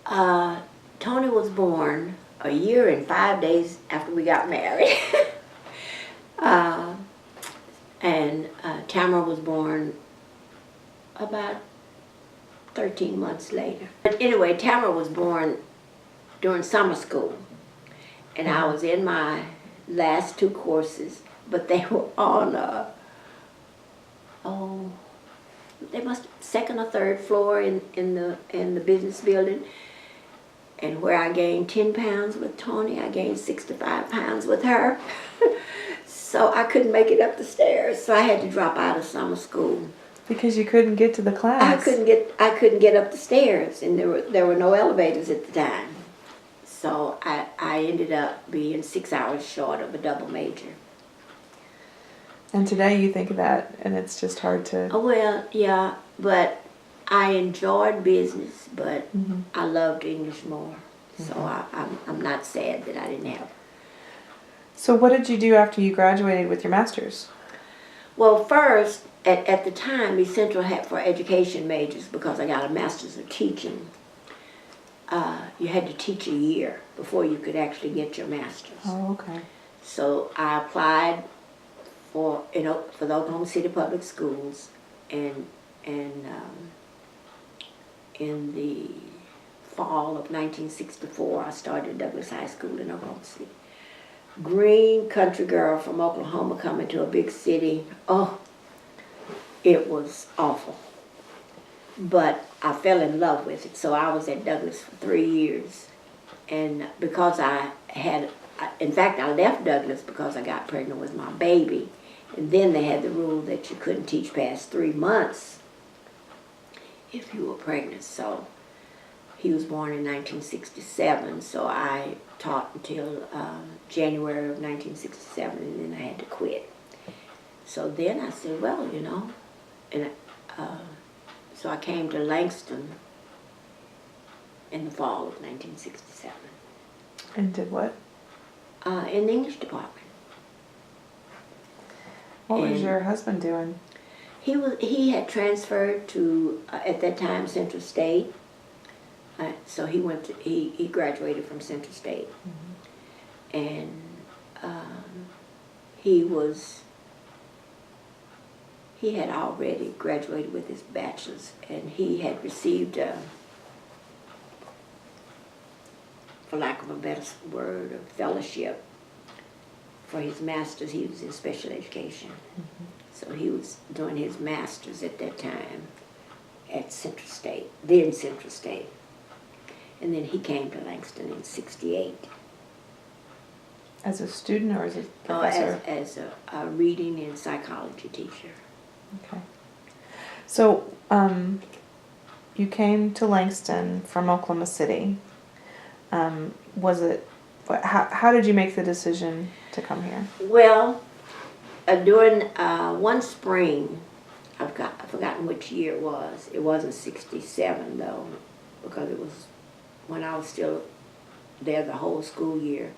Tony was born a year and 5 days after we got married. And Tamara was born about 13 months later. But anyway, Tamara was born during summer school. And I was in my last 2 courses, but they were on, they must second or third floor in the business building. And where I gained 10 pounds with Tony, I gained 65 pounds with her. So I couldn't make it up the stairs, so I had to drop out of summer school. Because you couldn't get to the class. I couldn't get up the stairs, and there were no elevators at the time. So I ended up being 6 hours short of a double major. And today you think of that, and it's just hard to. Oh, well, yeah, but I enjoyed business, but I loved English more. So I'm not sad that I didn't have it. So what did you do after you graduated with your master's? Well, first, at the time, East Central had for education majors, because I got a master's of teaching. You had to teach a year before you could actually get your master's. Oh, okay. So I applied for the Oklahoma City Public Schools, and in the fall of 1964, I started Douglas High School in Oklahoma City. Green country girl from Oklahoma coming to a big city. Oh, it was awful. But I fell in love with it. So I was at Douglas for 3 years. And because in fact, I left Douglas because I got pregnant with my baby. And then they had the rule that you couldn't teach past 3 months if you were pregnant. So he was born in 1967, so I taught until January of 1967, and then I had to quit. So then I said, well, you know, and so I came to Langston in the fall of 1967. And did what? In the English department. What was your husband doing? He had transferred to at that time Central State. So he graduated from Central State, and he had already graduated with his bachelor's, and he had received, for lack of a better word, a fellowship for his master's. He was in special education, so he was doing his master's at that time at Central State, then Central State. And then he came to Langston in '68. As a student or as a professor? As a reading and psychology teacher. Okay. So you came to Langston from Oklahoma City. How did you make the decision to come here? Well, during one spring, I've forgotten which year it was. It wasn't '67 though, because it was when I was still there the whole school year.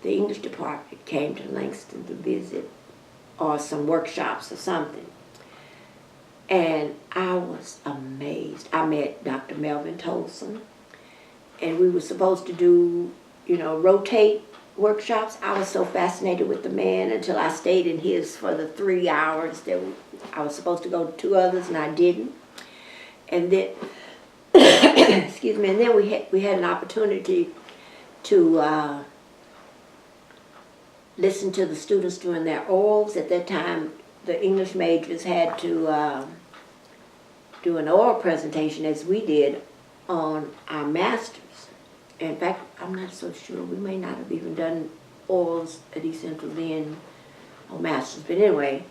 The English department came to Langston to visit, or some workshops or something. And I was amazed. I met Dr. Melvin Tolson, and we were supposed to do, rotate workshops. I was so fascinated with the man until I stayed in his for the 3 hours. I was supposed to go to 2 others, and I didn't. And then, excuse me, and then we had an opportunity to listen to the students during their orals. At that time, the English majors had to do an oral presentation, as we did, on our masters. In fact, I'm not so sure. We may not have even done orals at East Central then on masters. But anyway,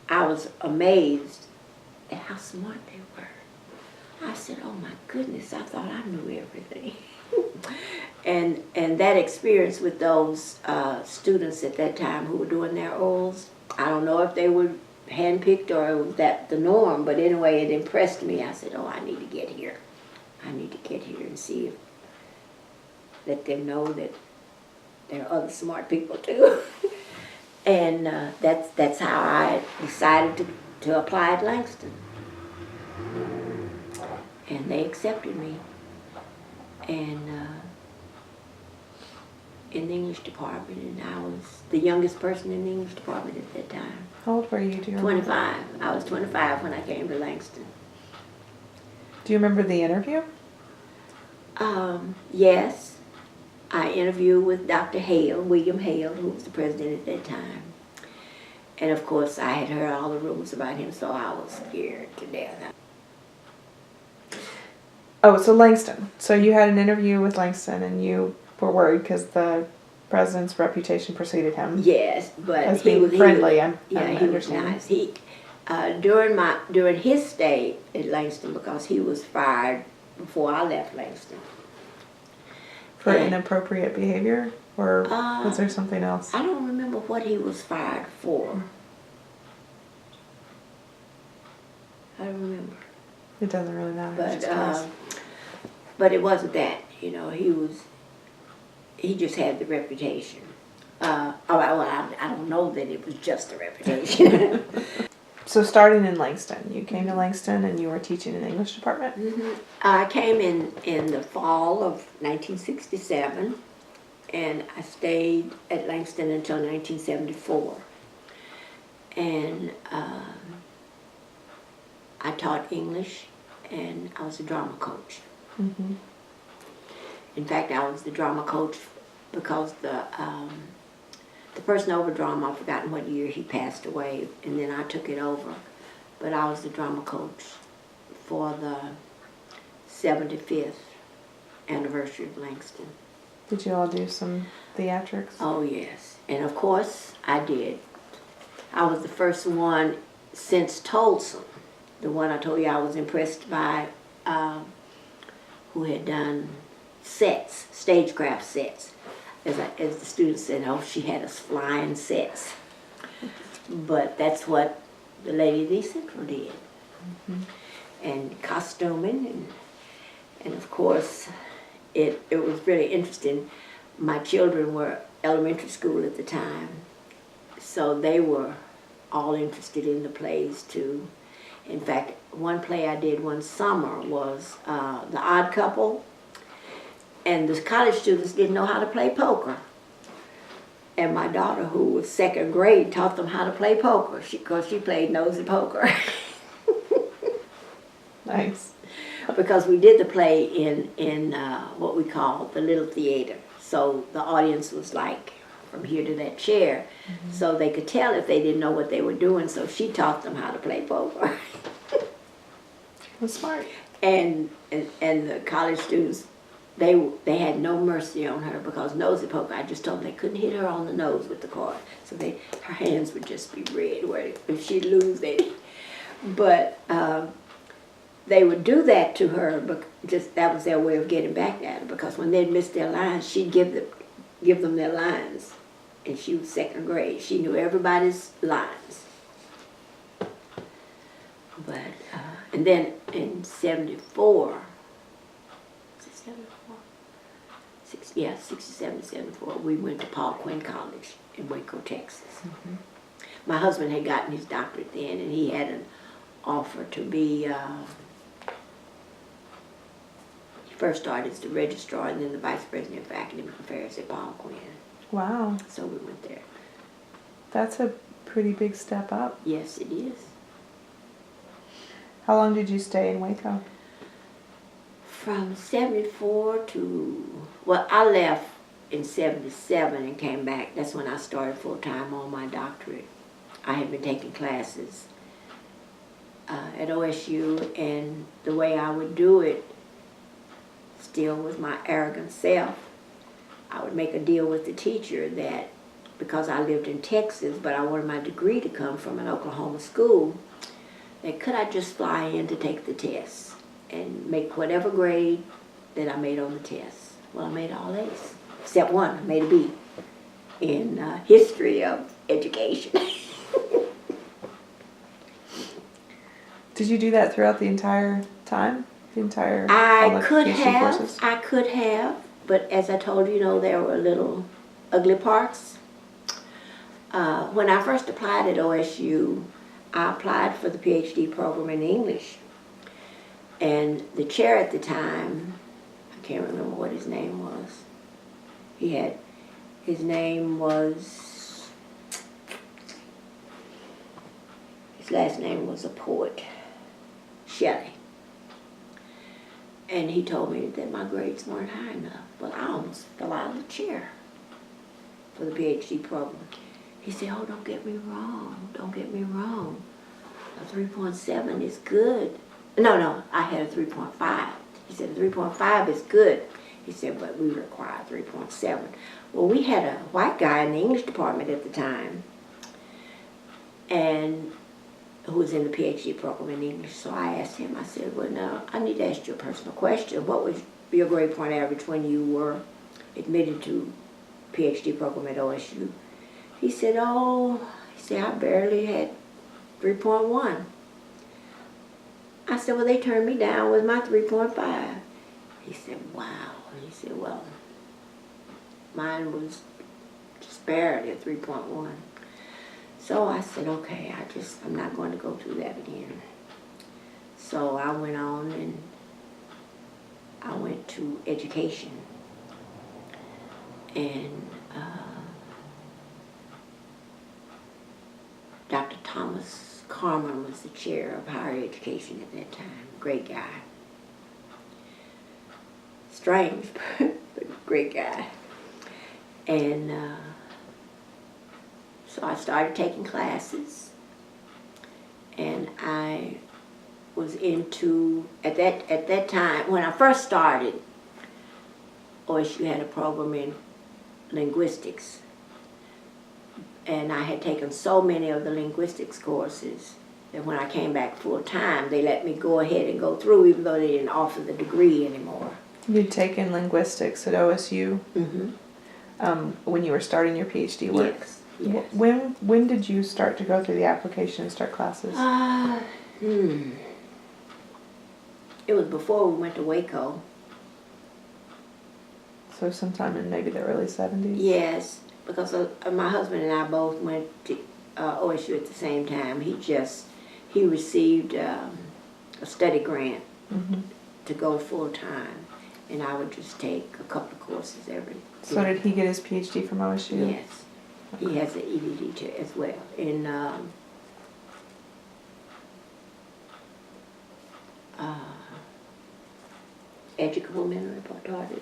I was amazed at how smart they were. I said, oh my goodness, I thought I knew everything. And that experience with those students at that time who were doing their orals, I don't know if they were handpicked or was that the norm, but anyway, it impressed me. I said, oh, I need to get here. I need to get here and see if, let them know that there are other smart people too. And that's how I decided to apply at Langston. And they accepted me. And in the English department, and I was the youngest person in the English department at that time. How old were you? Do you remember? 25. I was 25 when I came to Langston. Do you remember the interview? Yes. I interviewed with Dr. Hale, William Hale, who was the president at that time. And of course, I had heard all the rumors about him, so I was scared to death. Oh, so Langston. So you had an interview with Langston, and you were worried because the president's reputation preceded him. Yes, but as being friendly. I'm he was nice. He during his stay at Langston, because he was fired before I left Langston. For inappropriate behavior, or was there something else? I don't remember what he was fired for. I don't remember. It doesn't really matter. But it wasn't that. You know, he just had the reputation. I don't know that it was just a reputation. So starting in Langston, you came to Langston and you were teaching in the English department? Mm-hmm. I came in the fall of 1967, and I stayed at Langston until 1974. And I taught English, and I was a drama coach. Mm-hmm. In fact, I was the drama coach because the person over drama, I've forgotten what year he passed away, and then I took it over. But I was the drama coach for the 75th anniversary of Langston. Did you all do some theatrics? Oh, yes. And of course, I did. I was the first one since Tolson, the one I told you I was impressed by, who had done sets, stagecraft sets. As the students said, oh, she had us flying sets. But that's what the Lady of the Central did. Mm-hmm. And costuming, and of course, it was really interesting. My children were elementary school at the time, so they were all interested in the plays too. In fact, one play I did one summer was The Odd Couple. And the college students didn't know how to play poker. And my daughter, who was second grade, taught them how to play poker because she played nosy poker. Nice. Because we did the play in what we call the little theater. So the audience was like from here to that chair. Mm-hmm. So they could tell if they didn't know what they were doing. So she taught them how to play poker. That's smart. And the college students, they had no mercy on her because nosy poker, I just told them they couldn't hit her on the nose with the card. So her hands would just be red where if she'd lose it. But they would do that to her, but just that was their way of getting back at her, because when they'd miss their lines, she'd give them their lines. And she was second grade. She knew everybody's lines. But and then in 74, 67, 74, we went to Paul Quinn College in Waco, Texas. Mm-hmm. My husband had gotten his doctorate then, and he had an offer to be, he first started as the registrar and then the vice president of academic affairs at Paul Quinn. Wow. So we went there. That's a pretty big step up. Yes, it is. How long did you stay in Waco? From 74 to, well, I left in 77 and came back. That's when I started full-time on my doctorate. I had been taking classes at OSU, and the way I would do it, still with my arrogant self, I would make a deal with the teacher that because I lived in Texas, but I wanted my degree to come from an Oklahoma school, that could I just fly in to take the test and make whatever grade that I made on the test. Well, I made all A's, except one, I made a B in history of education. Did you do that throughout the entire time? All I the could PhD courses? have, but as I told you, there were little ugly parts. When I first applied at OSU, I applied for the PhD program in English. And the chair at the time, I can't remember what his name was. His last name was a poet, Shelley. And he told me that my grades weren't high enough. Well, I almost fell out of the chair for the PhD program. He said, oh, don't get me wrong. A 3.7 is good. No, I had a 3.5. He said, a 3.5 is good. He said, but we require 3.7. Well, we had a white guy in the English department at the time, and who was in the PhD program in English. So I asked him, I said, well, now, I need to ask you a personal question. What was your grade point average when you were admitted to PhD program at OSU? He said, I barely had 3.1. I said, well, they turned me down with my 3.5. He said, wow. He said, well, mine was just barely a 3.1. So I said, okay, I'm not going to go through that again. So I went on and I went to education. And Dr. Thomas Carmen was the chair of higher education at that time. Great guy. Strange, but great guy. And so I started taking classes, and I was into, at that time, when I first started, OSU had a program in linguistics. And I had taken so many of the linguistics courses that when I came back full time, they let me go ahead and go through, even though they didn't offer the degree anymore. You'd taken linguistics at OSU when you were starting your PhD work? Yes. When did you start to go through the application and start classes? It was before we went to Waco. So sometime in maybe the early 70s? Yes, because my husband and I both went to OSU at the same time. He received a study grant to go full time, and I would just take a couple of courses every year. So did he get his PhD from OSU? Yes. Okay. He has an EDD as well in educable mental retarded,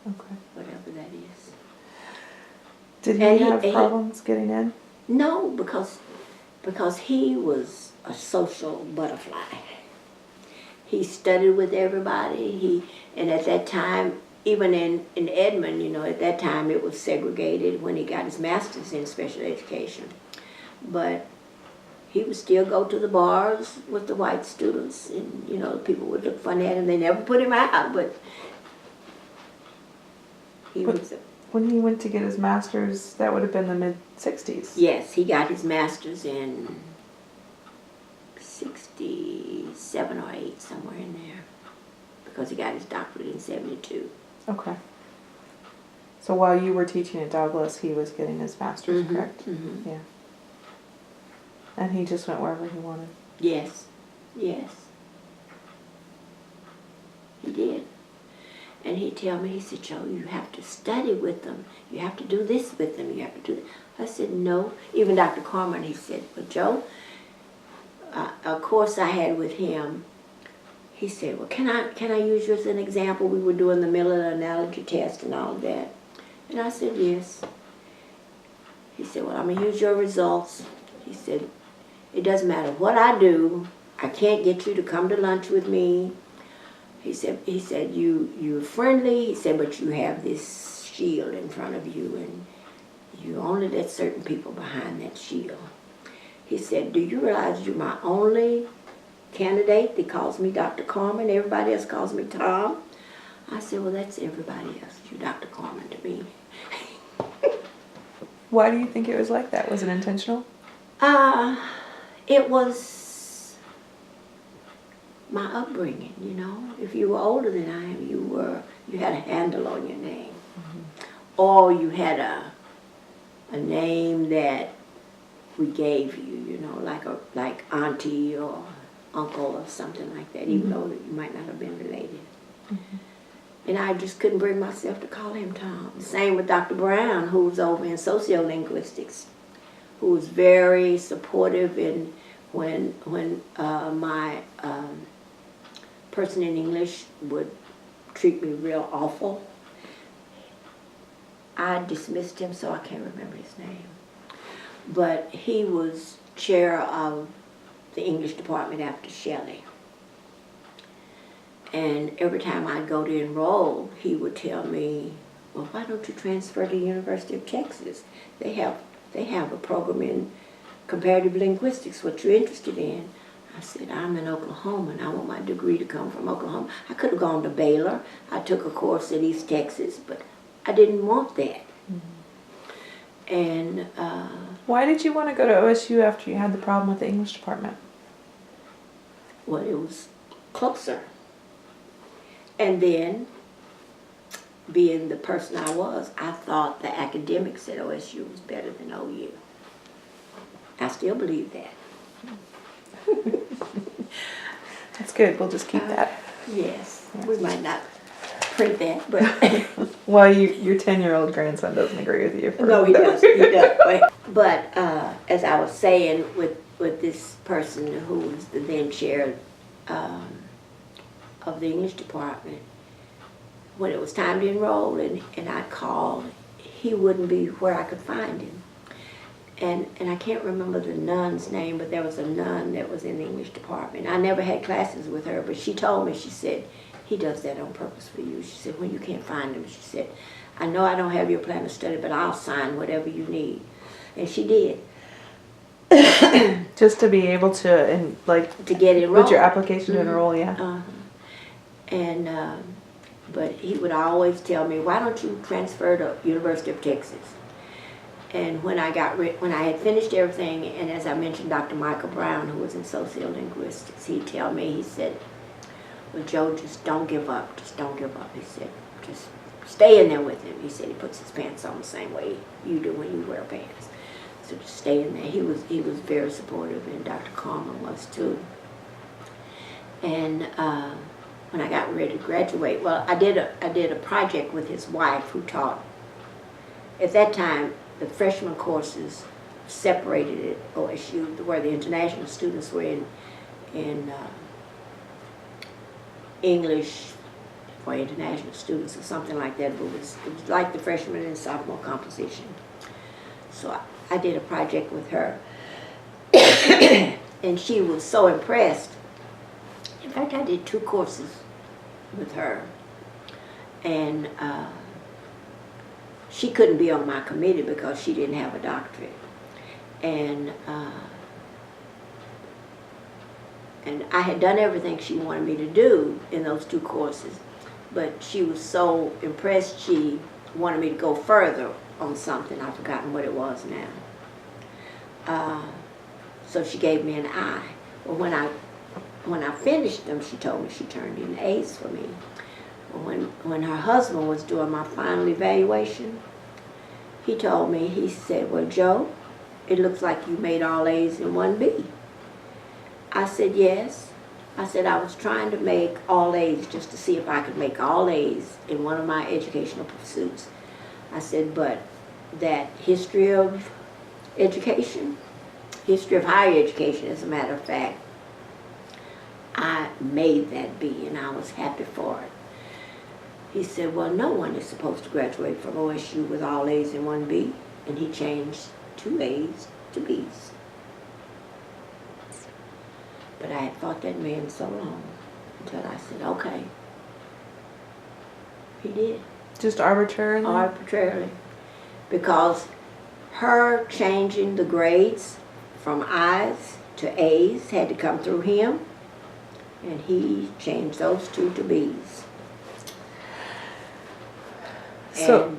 Okay. whatever that is. Did he have problems getting in? No, because he was a social butterfly. He studied with everybody. And at that time, even in Edmond, at that time it was segregated when he got his master's in special education. But he would still go to the bars with the white students, and people would look funny at him. They never put him out, but when he went to get his master's, that would have been the mid-60s. Yes, he got his master's in 67 or 8, somewhere in there, because he got his doctorate in 72. Okay. So while you were teaching at Douglas, he was getting his master's, correct? Mm-hmm. Yeah. And he just went wherever he wanted. Yes. He did. And he'd tell me, he said, Jo, you have to study with them. You have to do this with them. You have to do that. I said, no. Even Dr. Carmen, he said, well, Jo, a course I had with him, he said, well, can I use you as an example? We were doing the Miller analogy test and all of that. And I said, yes. He said, well, I'm going to use your results. He said, it doesn't matter what I do. I can't get you to come to lunch with me. He said, you're friendly. He said, but you have this shield in front of you, and you only let certain people behind that shield. He said, do you realize you're my only candidate that calls me Dr. Carmen? Everybody else calls me Tom. I said, well, that's everybody else. You're Dr. Carmen to me. Why do you think it was like that? Was it intentional? It was my upbringing, you know. If you were older than I am, you had a handle on your name. Or you had a name that we gave you, you know, like auntie or uncle or something like that, even though you might not have been related. And I just couldn't bring myself to call him Tom. Same with Dr. Brown, who was over in sociolinguistics, who was very supportive in when my person in English would treat me real awful. I dismissed him, so I can't remember his name. But he was chair of the English department after Shelley. And every time I'd go to enroll, he would tell me, well, why don't you transfer to the University of Texas? They have a program in comparative linguistics, what you're interested in. I said, I'm in Oklahoma, and I want my degree to come from Oklahoma. I could have gone to Baylor. I took a course at East Texas, but I didn't want that. And why did you want to go to OSU after you had the problem with the English department? well, it was closer. And then, being the person I was, I thought the academics at OSU was better than OU. I still believe that. That's good. We'll just keep that. Yes. We might not print that, but... Well, your 10-year-old grandson doesn't agree with you. No, he does. He does. But as I was saying, with this person who was the then chair of the English department, when it was time to enroll and I called, he wouldn't be where I could find him. And I can't remember the nun's name, but there was a nun that was in the English department. I never had classes with her, but she told me, she said, he does that on purpose for you. She said, when you can't find him, she said, I know I don't have your plan of study, but I'll sign whatever you need. And she did. Just to be able to, to get enrolled. With your application to enroll, yeah. And but he would always tell me, why don't you transfer to University of Texas? And when I had finished everything, and as I mentioned, Dr. Michael Brown, who was in sociolinguistics, he'd tell me, he said, well, Joe, just don't give up. Just don't give up. He said, just stay in there with him. He said he puts his pants on the same way you do when you wear pants. So just stay in there. He was very supportive, and Dr. Carmen was too. And when I got ready to graduate, well, I did a project with his wife who taught. At that time, the freshman courses separated at OSU, where the international students were in English for international students or something like that. But it was like the freshman and sophomore composition. So I did a project with her, and she was so impressed. In fact, I did 2 courses with her, and she couldn't be on my committee because she didn't have a doctorate. And I had done everything she wanted me to do in those 2 courses, but she was so impressed she wanted me to go further on something. I've forgotten what it was now. So she gave me an I. Well, when I finished them, she told me she turned in A's for me. When her husband was doing my final evaluation, he told me, he said, well, Joe, it looks like you made all A's and 1 B. I said, yes. I said, I was trying to make all A's just to see if I could make all A's in one of my educational pursuits. I said, but that history of education, history of higher education, as a matter of fact, I made that B, and I was happy for it. He said, well, no one is supposed to graduate from OSU with all A's and 1 B, and he changed 2 A's to B's. But I had fought that man so long until I said, okay. He did. Just arbitrarily? Arbitrarily. Because her changing the grades from I's to A's had to come through him, and he changed those 2 to B's. So-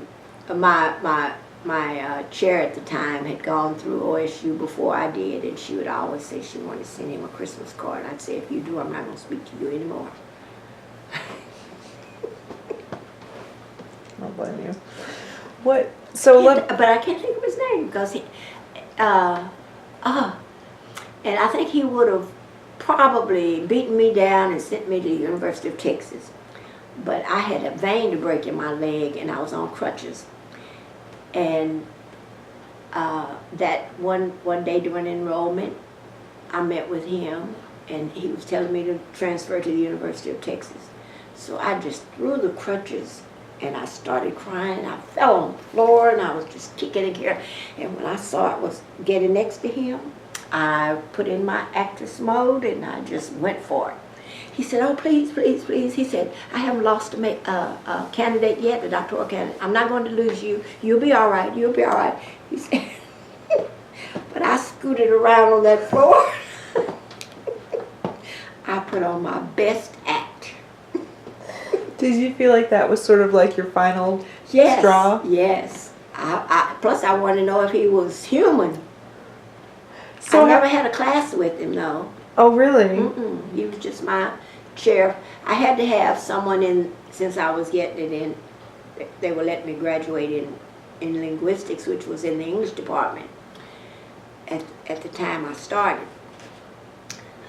And my chair at the time had gone through OSU before I did, and she would always say she wanted to send him a Christmas card. I'd say, if you do, I'm not going to speak to you anymore. I don't blame you. What? So But I can't think of his name because he, and I think he would have probably beaten me down and sent me to the University of Texas. But I had a vein to break in my leg, and I was on crutches. And that one day during enrollment, I met with him, and he was telling me to transfer to the University of Texas. So I just threw the crutches, and I started crying. I fell on the floor, and I was just kicking and kicking. And when I saw I was getting next to him, I put in my actress mode, and I just went for it. He said, oh, please, please, please. He said, I haven't lost a candidate yet, a doctoral candidate. I'm not going to lose you. You'll be all right. You'll be all right. He said, but I scooted around on that floor. I put on my best act. did you feel like that was sort of like your final Yes, straw? yes. Plus, I wanted to know if he was human. So I never had a class with him, though. Oh, really? He was just my chair. I had to have someone in, since I was getting it in, they were letting me graduate in linguistics, which was in the English department at the time I started.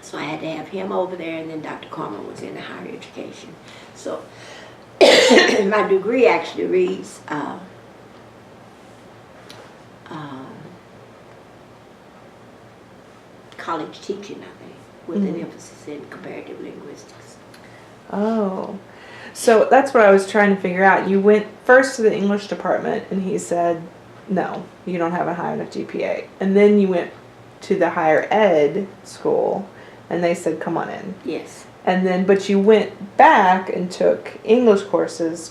So I had to have him over there, and then Dr. Carmen was in the higher education. So my degree actually reads college teaching, I think, with an emphasis in comparative linguistics. Oh. So that's what I was trying to figure out. You went first to the English department, and he said, no, you don't have a high enough GPA. And then you went to the higher ed school, and they said, come on in. Yes. And then, but you went back and took English courses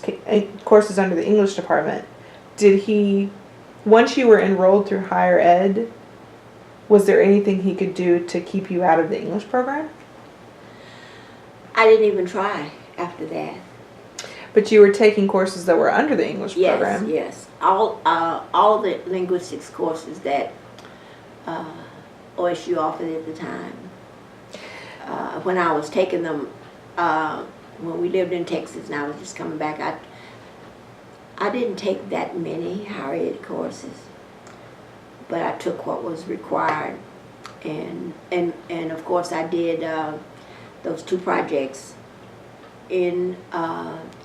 under the English department. Did he, once you were enrolled through higher ed, was there anything he could do to keep you out of the English program? I didn't even try after that. But you were taking courses that were under the English program. Yes. All the linguistics courses that OSU offered at the time. When I was taking them, when we lived in Texas and I was just coming back, I didn't take that many higher ed courses, but I took what was required, and of course I did those 2 projects in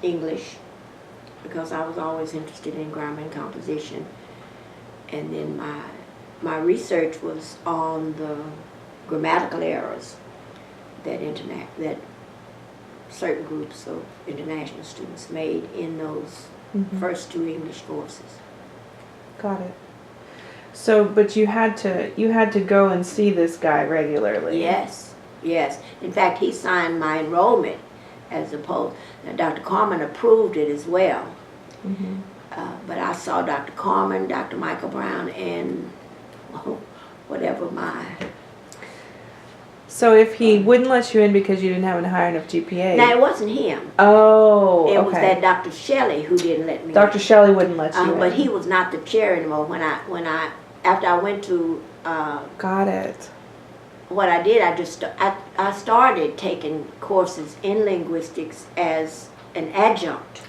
English, because I was always interested in grammar and composition, and then my research was on the grammatical errors that certain groups of international students made in those first 2 English courses. Got it. So, but you had to go and see this guy regularly. Yes, yes. In fact, he signed my enrollment as opposed. Now, Dr. Carmen approved it as well. But I saw Dr. Carmen, Dr. Michael Brown, and whatever my. So if he wouldn't let you in because you didn't have a high enough GPA. Now, it wasn't him. Oh, okay. It was that Dr. Shelley who didn't let me. Dr. Shelley wouldn't let you in. But he was not the chair anymore. After I went to. Got it. What I did, I started taking courses in linguistics as an adjunct,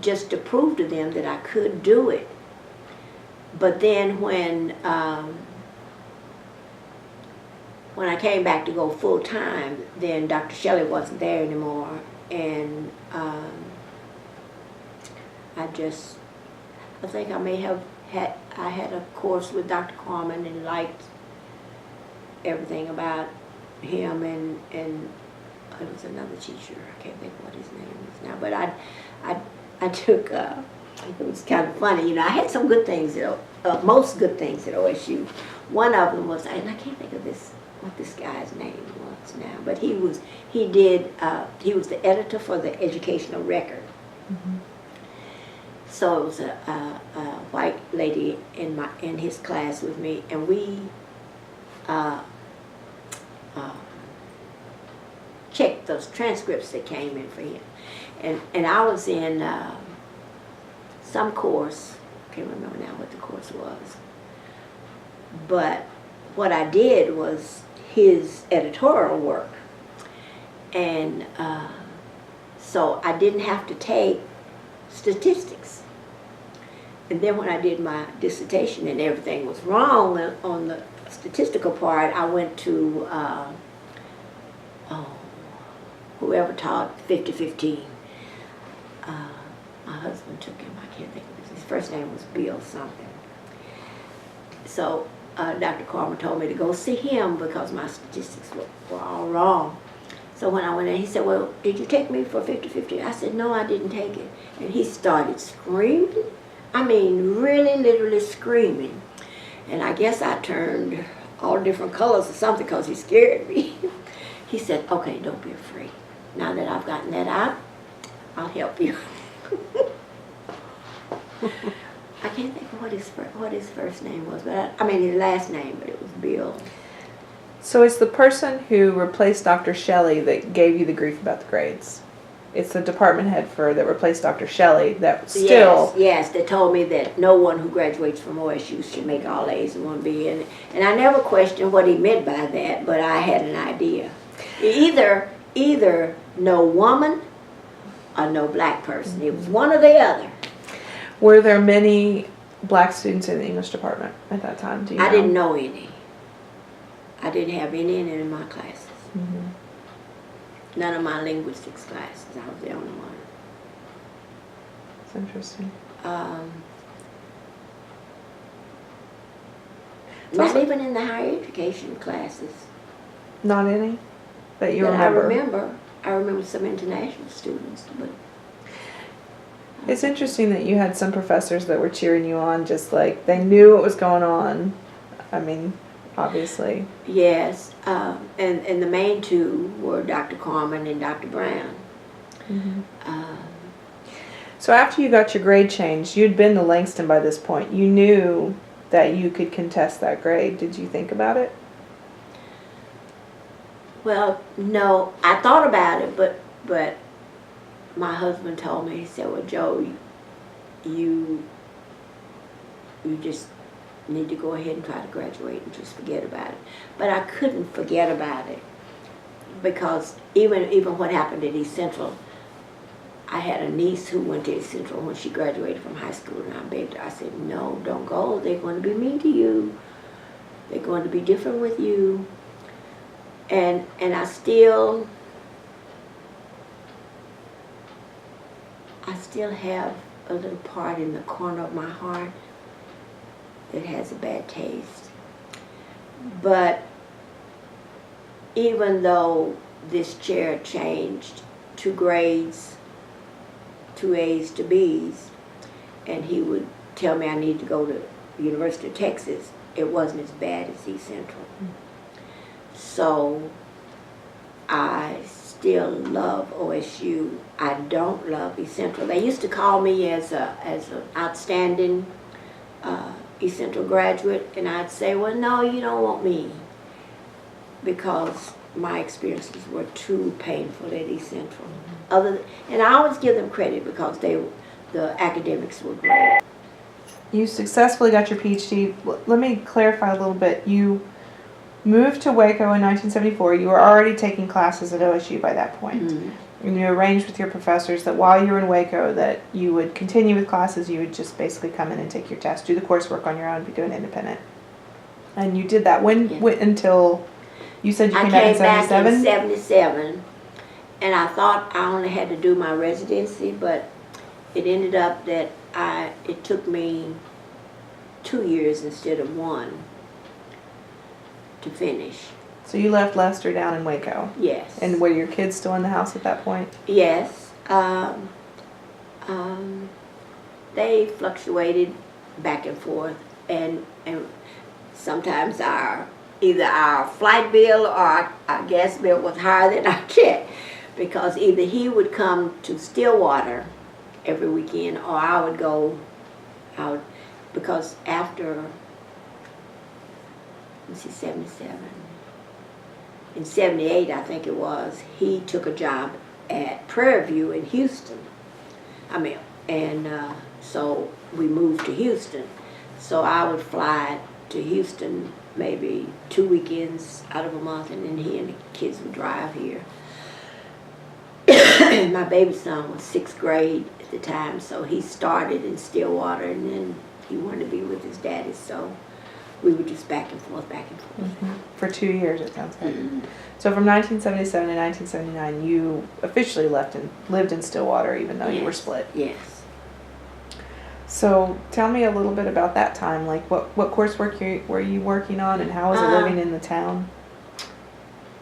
just to prove to them that I could do it. But then when I came back to go full time, then Dr. Shelley wasn't there anymore, and I think I may have had a course with Dr. Carmen and liked everything about him, and it was another teacher, I can't think what his name is now, but I took, it was kind of funny, you know, I had some good things, most good things at OSU. One of them was, and I can't think of what this guy's name was now, but he was the editor for the Educational Record. So it was a white lady in his class with me, and we checked check those transcripts that came in for him. And I was in some course, I can't remember now what the course was, but what I did was his editorial work. And so I didn't have to take statistics. And then when I did my dissertation and everything was wrong on the statistical part, I went to whoever taught 50-15. My husband took him, I can't think of his first name was Bill something. So Dr. Carmer told me to go see him because my statistics were all wrong. So when I went in, he said, well, did you take me for 50-50? I said, no, I didn't take it. And he started screaming. I mean, really, literally screaming. And I guess I turned all different colors or something because he scared me. He said, okay, don't be afraid. Now that I've gotten that out, I'll help you. I can't think of what his first name was, but I mean his last name, but it was Bill. So it's the person who replaced Dr. Shelley that gave you the grief about the grades. It's the department head that replaced Dr. Shelley that still... Yes, they told me that no one who graduates from OSU should make all A's and 1B. And I never questioned what he meant by that, but I had an idea. Either no woman or no black person. It was one or the other. Were there many black students in the English department at that time? Do you know? I didn't know any. I didn't have any in my classes. Mm-hmm. None of my linguistics classes. I was the only one. That's interesting. Not even in the higher education classes. Not any that you remember? I remember some international students, but... It's interesting that you had some professors that were cheering you on, just like they knew what was going on. I mean, obviously. Yes, and the main two were Dr. Carmen and Dr. Brown. Mm-hmm. So after you got your grade changed, you'd been to Langston by this point. You knew that you could contest that grade. Did you think about it? Well, no, I thought about it, but my husband told me, he said, well, Joe, you just need to go ahead and try to graduate and just forget about it. But I couldn't forget about it because even what happened at East Central, I had a niece who went to East Central when she graduated from high school, and I begged her, I said, no, don't go. They're going to be mean to you. They're going to be different with you. And I still have a little part in the corner of my heart that has a bad taste. But even though this chair changed 2 grades, 2 A's to B's, and he would tell me I need to go to the University of Texas, it wasn't as bad as East Central. So I still love OSU. I don't love East Central. They used to call me as an outstanding East Central graduate, and I'd say, well, no, you don't want me, because my experiences were too painful at East Central. And I always give them credit because the academics were great. You successfully got your PhD. Let me clarify a little bit. You moved to Waco in 1974. You were already taking classes at OSU by that point. Mm-hmm. And you arranged with your professors that while you were in Waco that you would continue with classes, you would just basically come in and take your test, do the coursework on your own, be doing independent. And you did that until you said you came back in 77? I came back in 77, and I thought I only had to do my residency, but it ended up that it took me 2 years instead of 1 to finish. So you left Lester down in Waco? Yes. And were your kids still in the house at that point? Yes. They fluctuated back and forth, and sometimes either our flight bill or our gas bill was higher than our check, because either he would come to Stillwater every weekend or I would go out, because after, let's see, 77, in 78, I think it was, he took a job at Prairie View in Houston. So we moved to Houston. So I would fly to Houston maybe 2 weekends out of a month, and then he and the kids would drive here. My baby son was 6th grade at the time, so he started in Stillwater, and then he wanted to be with his daddy, so we were just back and forth, back and forth. Mm-hmm. For 2 years, it sounds like. Mm-hmm. So from 1977 to 1979, you officially lived in Stillwater, even though you were split. Yes. So tell me a little bit about that time. Like, what coursework were you working on, and how was it living in the town?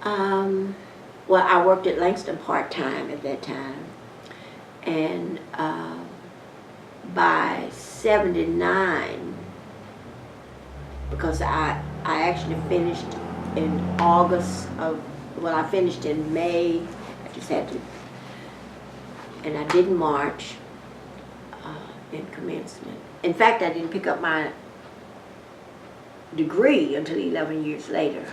Well, I worked at Langston part-time at that time, and by 79, because I actually finished in August of, well, I finished in May. I just had to, and I did March in commencement. In fact, I didn't pick up my degree until 11 years later.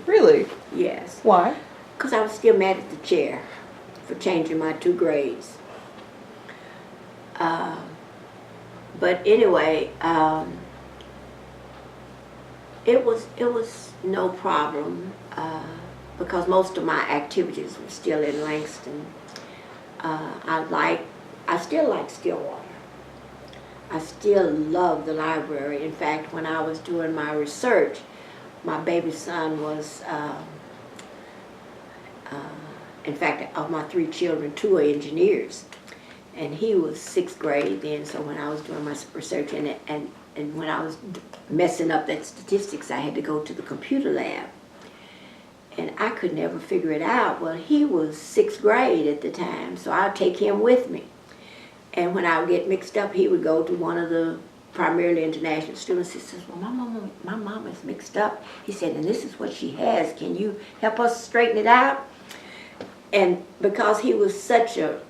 Really? Yes. Why? Because I was still mad at the chair for changing my 2 grades. But anyway, it was no problem because most of my activities were still in Langston. I still like Stillwater. I still love the library. In fact, when I was doing my research, my baby son was, in fact, of my 3 children, 2 are engineers. And he was 6th grade then, so when I was doing my research and when I was messing up that statistics, I had to go to the computer lab. And I could never figure it out. Well, he was 6th grade at the time, so I'd take him with me. And when I would get mixed up, he would go to one of the primarily international students. He says, well, my mom is mixed up. He said, and this is what she has. Can you help us straighten it out? And because he was such a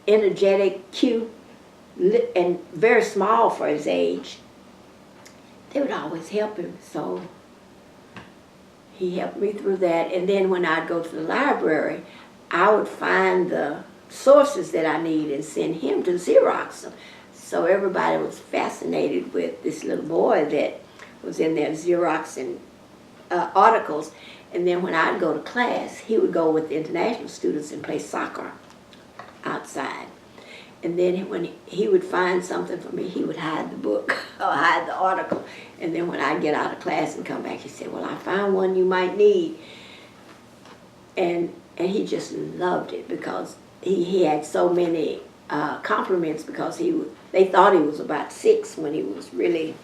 energetic, cute, and very small for his age, they would always help him. So he helped me through that. And then when I'd go to the library, I would find the sources that I need and send him to Xerox them. So everybody was fascinated with this little boy that was in there Xeroxing articles. And then when I'd go to class, he would go with the international students and play soccer outside. And then when he would find something for me, he would hide the book or hide the article. And then when I'd get out of class and come back, he said, well, I found one you might need. And he just loved it because he had so many compliments because they thought he was about 6 when he was really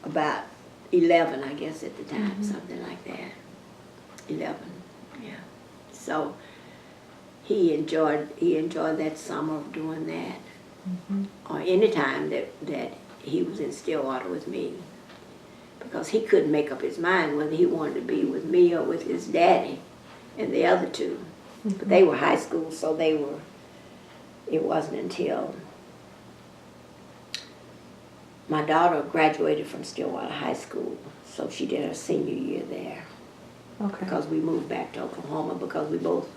about 11, I guess, at the time, something like that. 11, yeah. So he enjoyed that summer of doing that, or any time that he was in Stillwater with me, because he couldn't make up his mind whether he wanted to be with me or with his daddy and the other 2. But they were high school, so it wasn't until my daughter graduated from Stillwater High School, so she did her senior year there. Okay. Because we moved back to Oklahoma because we both,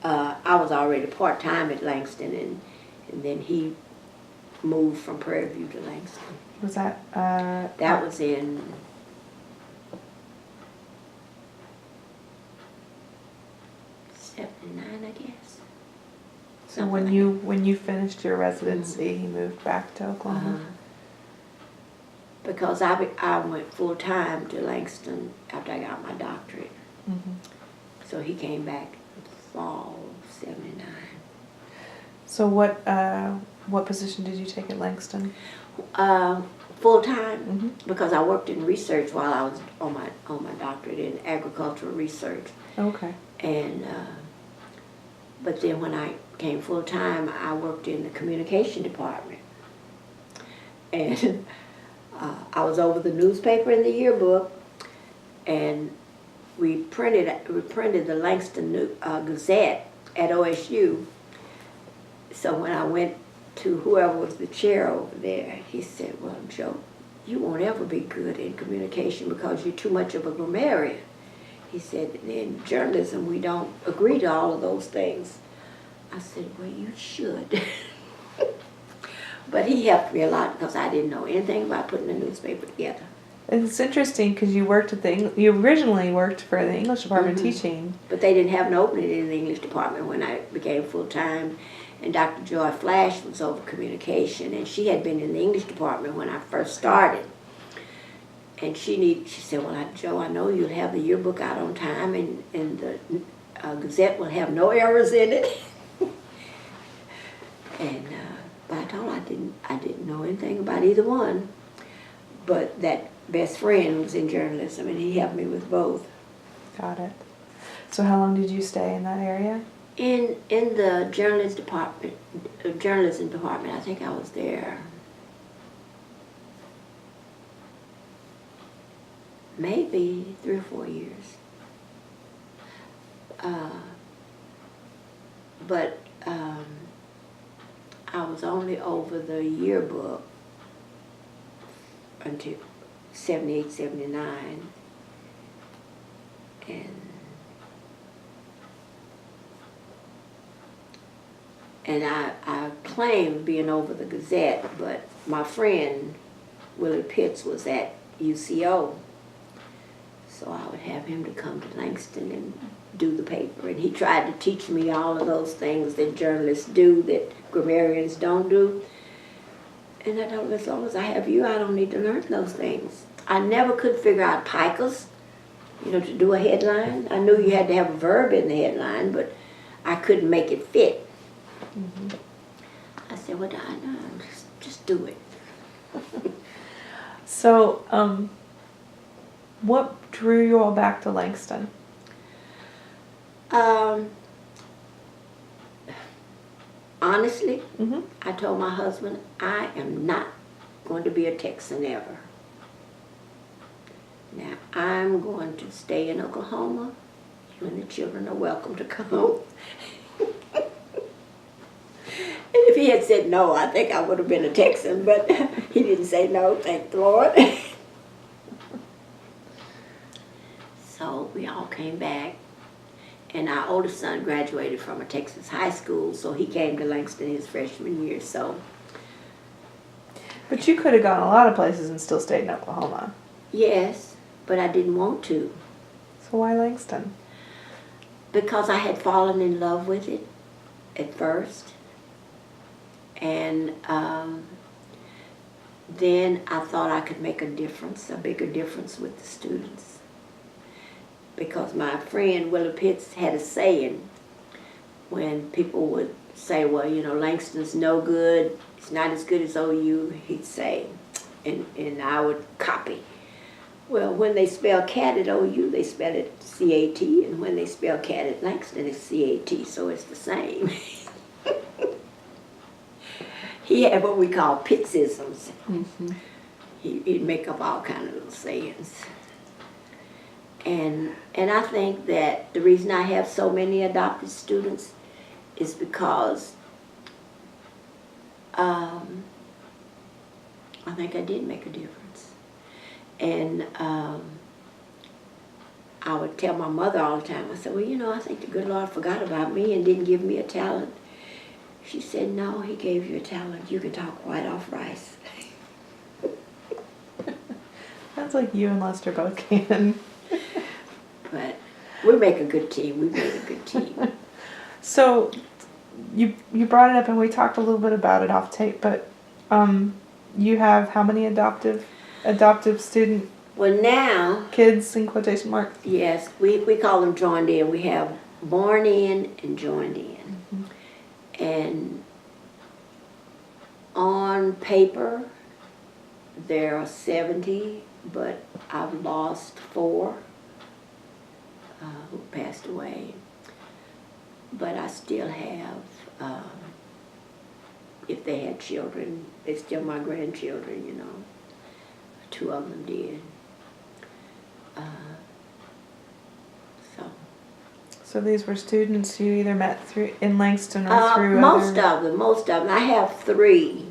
I was already part-time at Langston, and then he moved from Prairie View to Langston. Was that? That was in 79, I guess. So when you finished your residency, he moved back to Oklahoma. Because I went full time to Langston after I got my doctorate. So he came back in the fall of 79. So what position did you take at Langston? Full time, because I worked in research while I was on my doctorate in agricultural research. Okay. And but then when I came full time, I worked in the communication department, and I was over the newspaper and the yearbook, and we printed the Langston Gazette at OSU. So when I went to whoever was the chair over there, he said, well, Jo, you won't ever be good in communication because you're too much of a grammarian. He said, in journalism, we don't agree to all of those things. I said, well, you should. But he helped me a lot because I didn't know anything about putting a newspaper together. It's interesting because you worked at you originally worked for the English department teaching. But they didn't have an opening in the English department when I became full-time. And Dr. Joy Flash was over communication, and she had been in the English department when I first started. And she said, well, Joe, I know you'll have the yearbook out on time, and the Gazette will have no errors in it. And but I told her I didn't know anything about either one. But that best friend was in journalism, and he helped me with both. Got it. So how long did you stay in that area? In the journalism department, I think I was there maybe 3 or 4 years. But I was only over the yearbook until 78, 79. And I claimed being over the Gazette, but my friend Willie Pitts was at UCO. So I would have him to come to Langston and do the paper. And he tried to teach me all of those things that journalists do that grammarians don't do. And I told him, as long as I have you, I don't need to learn those things. I never could figure out picas, to do a headline. I knew you had to have a verb in the headline, but I couldn't make it fit. I said, well, no, just do it. So, what drew you all back to Langston? Honestly, I told my husband, I am not going to be a Texan ever. Now, I'm going to stay in Oklahoma. You and the children are welcome to come. And if he had said no, I think I would have been a Texan, but he didn't say no, thank the Lord. So we all came back, and our oldest son graduated from a Texas high school, so he came to Langston his freshman year. So. But you could have gone a lot of places and still stayed in Oklahoma. Yes, but I didn't want to. So why Langston? Because I had fallen in love with it at first. And then I thought I could make a difference, a bigger difference with the students. Because my friend Willie Pitts had a saying when people would say, well, Langston's no good, it's not as good as OU, he'd say, and I would copy. Well, when they spell cat at OU, they spell it C-A-T, and when they spell cat at Langston, it's C-A-T, so it's the same. He had what we call Pittsisms. He'd make up all kinds of little sayings. And I think that the reason I have so many adopted students is because I think I did make a difference. And I would tell my mother all the time, I said, well, I think the good Lord forgot about me and didn't give me a talent. She said, no, he gave you a talent. You can talk white off rice. That's like you and Lester both can. But we make a good team. We made a good team. So you brought it up and we talked a little bit about it off tape, but you have how many adoptive student Well, now, kids in quotation marks? yes, we call them joined in. We have born in and joined in. And on paper, there are 70, but I've lost 4 who passed away. But I still have, if they had children, they're still my grandchildren, 2 of them did. So these were students you either met in Langston or through most of them. I have 3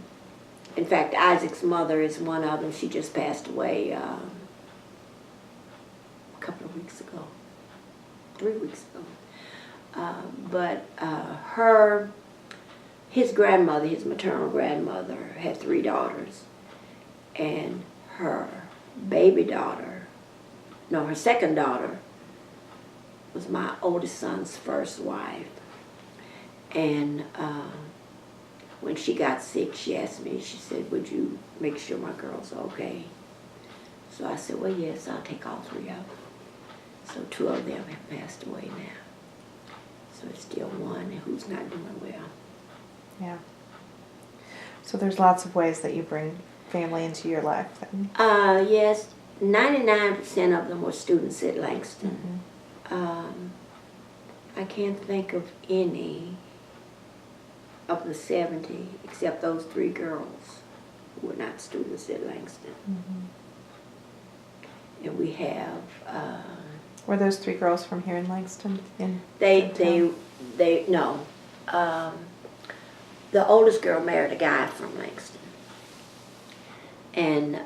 in fact, Isaac's mother is one of them. She just passed away a couple of weeks ago, 3 weeks ago. But his grandmother, his maternal grandmother, had 3 daughters, and her her second daughter was my oldest son's first wife. And when she got sick, she asked me, she said, would you make sure my girl's okay? So I said, well, yes, I'll take all 3 of them. So 2 of them have passed away now. So it's still one who's not doing well. Yeah. So there's lots of ways that you bring family into your life then. Yes, 99% of them were students at Langston. I can't think of any of the 70 except those 3 girls who were not students at Langston. And we have were those 3 girls from here in Langston? No. The oldest girl married a guy from Langston. And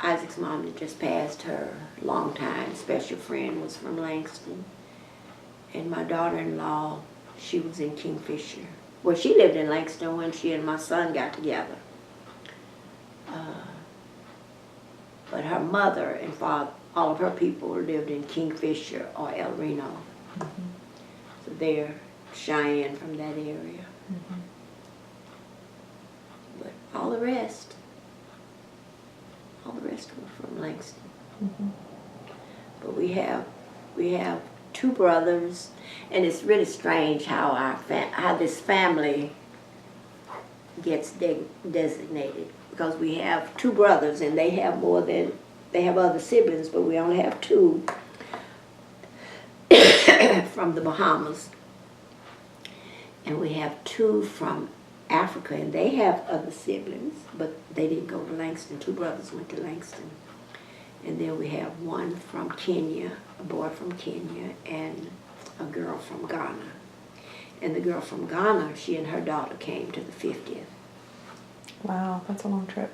Isaac's mom that just passed, her longtime special friend was from Langston. And my daughter-in-law, she was in Kingfisher. Well, she lived in Langston when she and my son got together. But her mother and father, all of her people lived in Kingfisher or El Reno. So they're Cheyenne from that area. But all the rest were from Langston. But we have 2 brothers, and it's really strange how how this family gets designated, because we have 2 brothers, and they have other siblings, but we only have 2 from the Bahamas, and we have 2 from Africa, and they have other siblings, but they didn't go to Langston. 2 brothers went to Langston. And then we have 1 from Kenya, a boy from Kenya, and a girl from Ghana. And the girl from Ghana, she and her daughter came to the 50th. Wow, that's a long trip.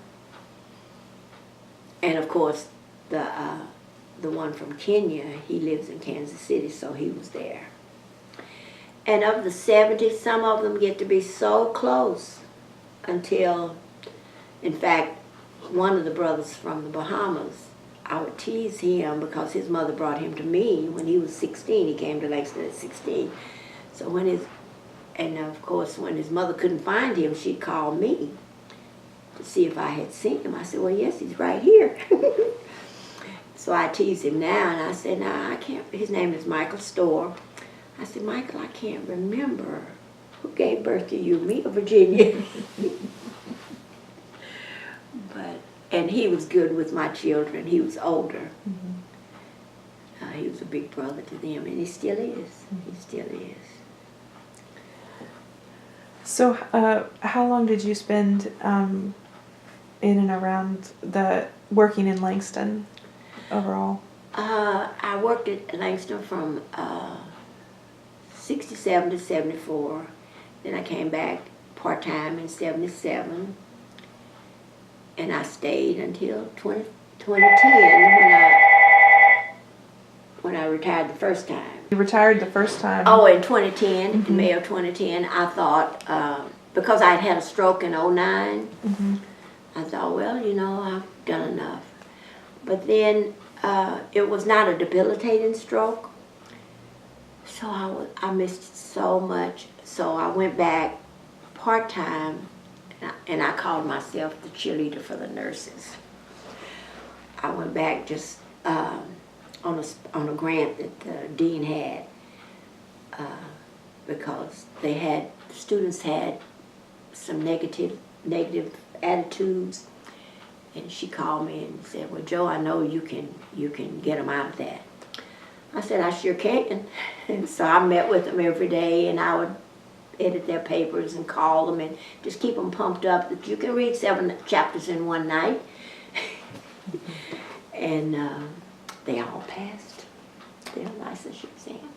And of course, the one from Kenya, he lives in Kansas City, so he was there. And of the 70, some of them get to be so close until, in fact, one of the brothers from the Bahamas, I would tease him because his mother brought him to me when he was 16. He came to Langston at 16. So and of course, when his mother couldn't find him, she'd call me to see if I had seen him. I said, well, yes, he's right here. So I teased him now, and I said, I can't. His name is Michael Storr. I said, Michael, I can't remember who gave birth to you, me or Virginia. And he was good with my children. He was older. He was a big brother to them, and he still is. He still is. So how long did you spend in and around working in Langston overall? I worked at Langston from 67 to 74. Then I came back part-time in 77. And I stayed until 2010 when I retired the first time. You retired the first time? Oh, in 2010, in May of 2010, I thought, because I'd had a stroke in 2009, I thought, well, I've done enough. But then it was not a debilitating stroke, so I missed so much. So I went back part-time, and I called myself the cheerleader for the nurses. I went back just on a grant that the dean had because students had some negative attitudes, and she called me and said, well, Jo, I know you can get them out of that. I said, I sure can. And so I met with them every day, and I would edit their papers and call them and just keep them pumped up that you can read 7 chapters in one night. And they all passed their licensure exam.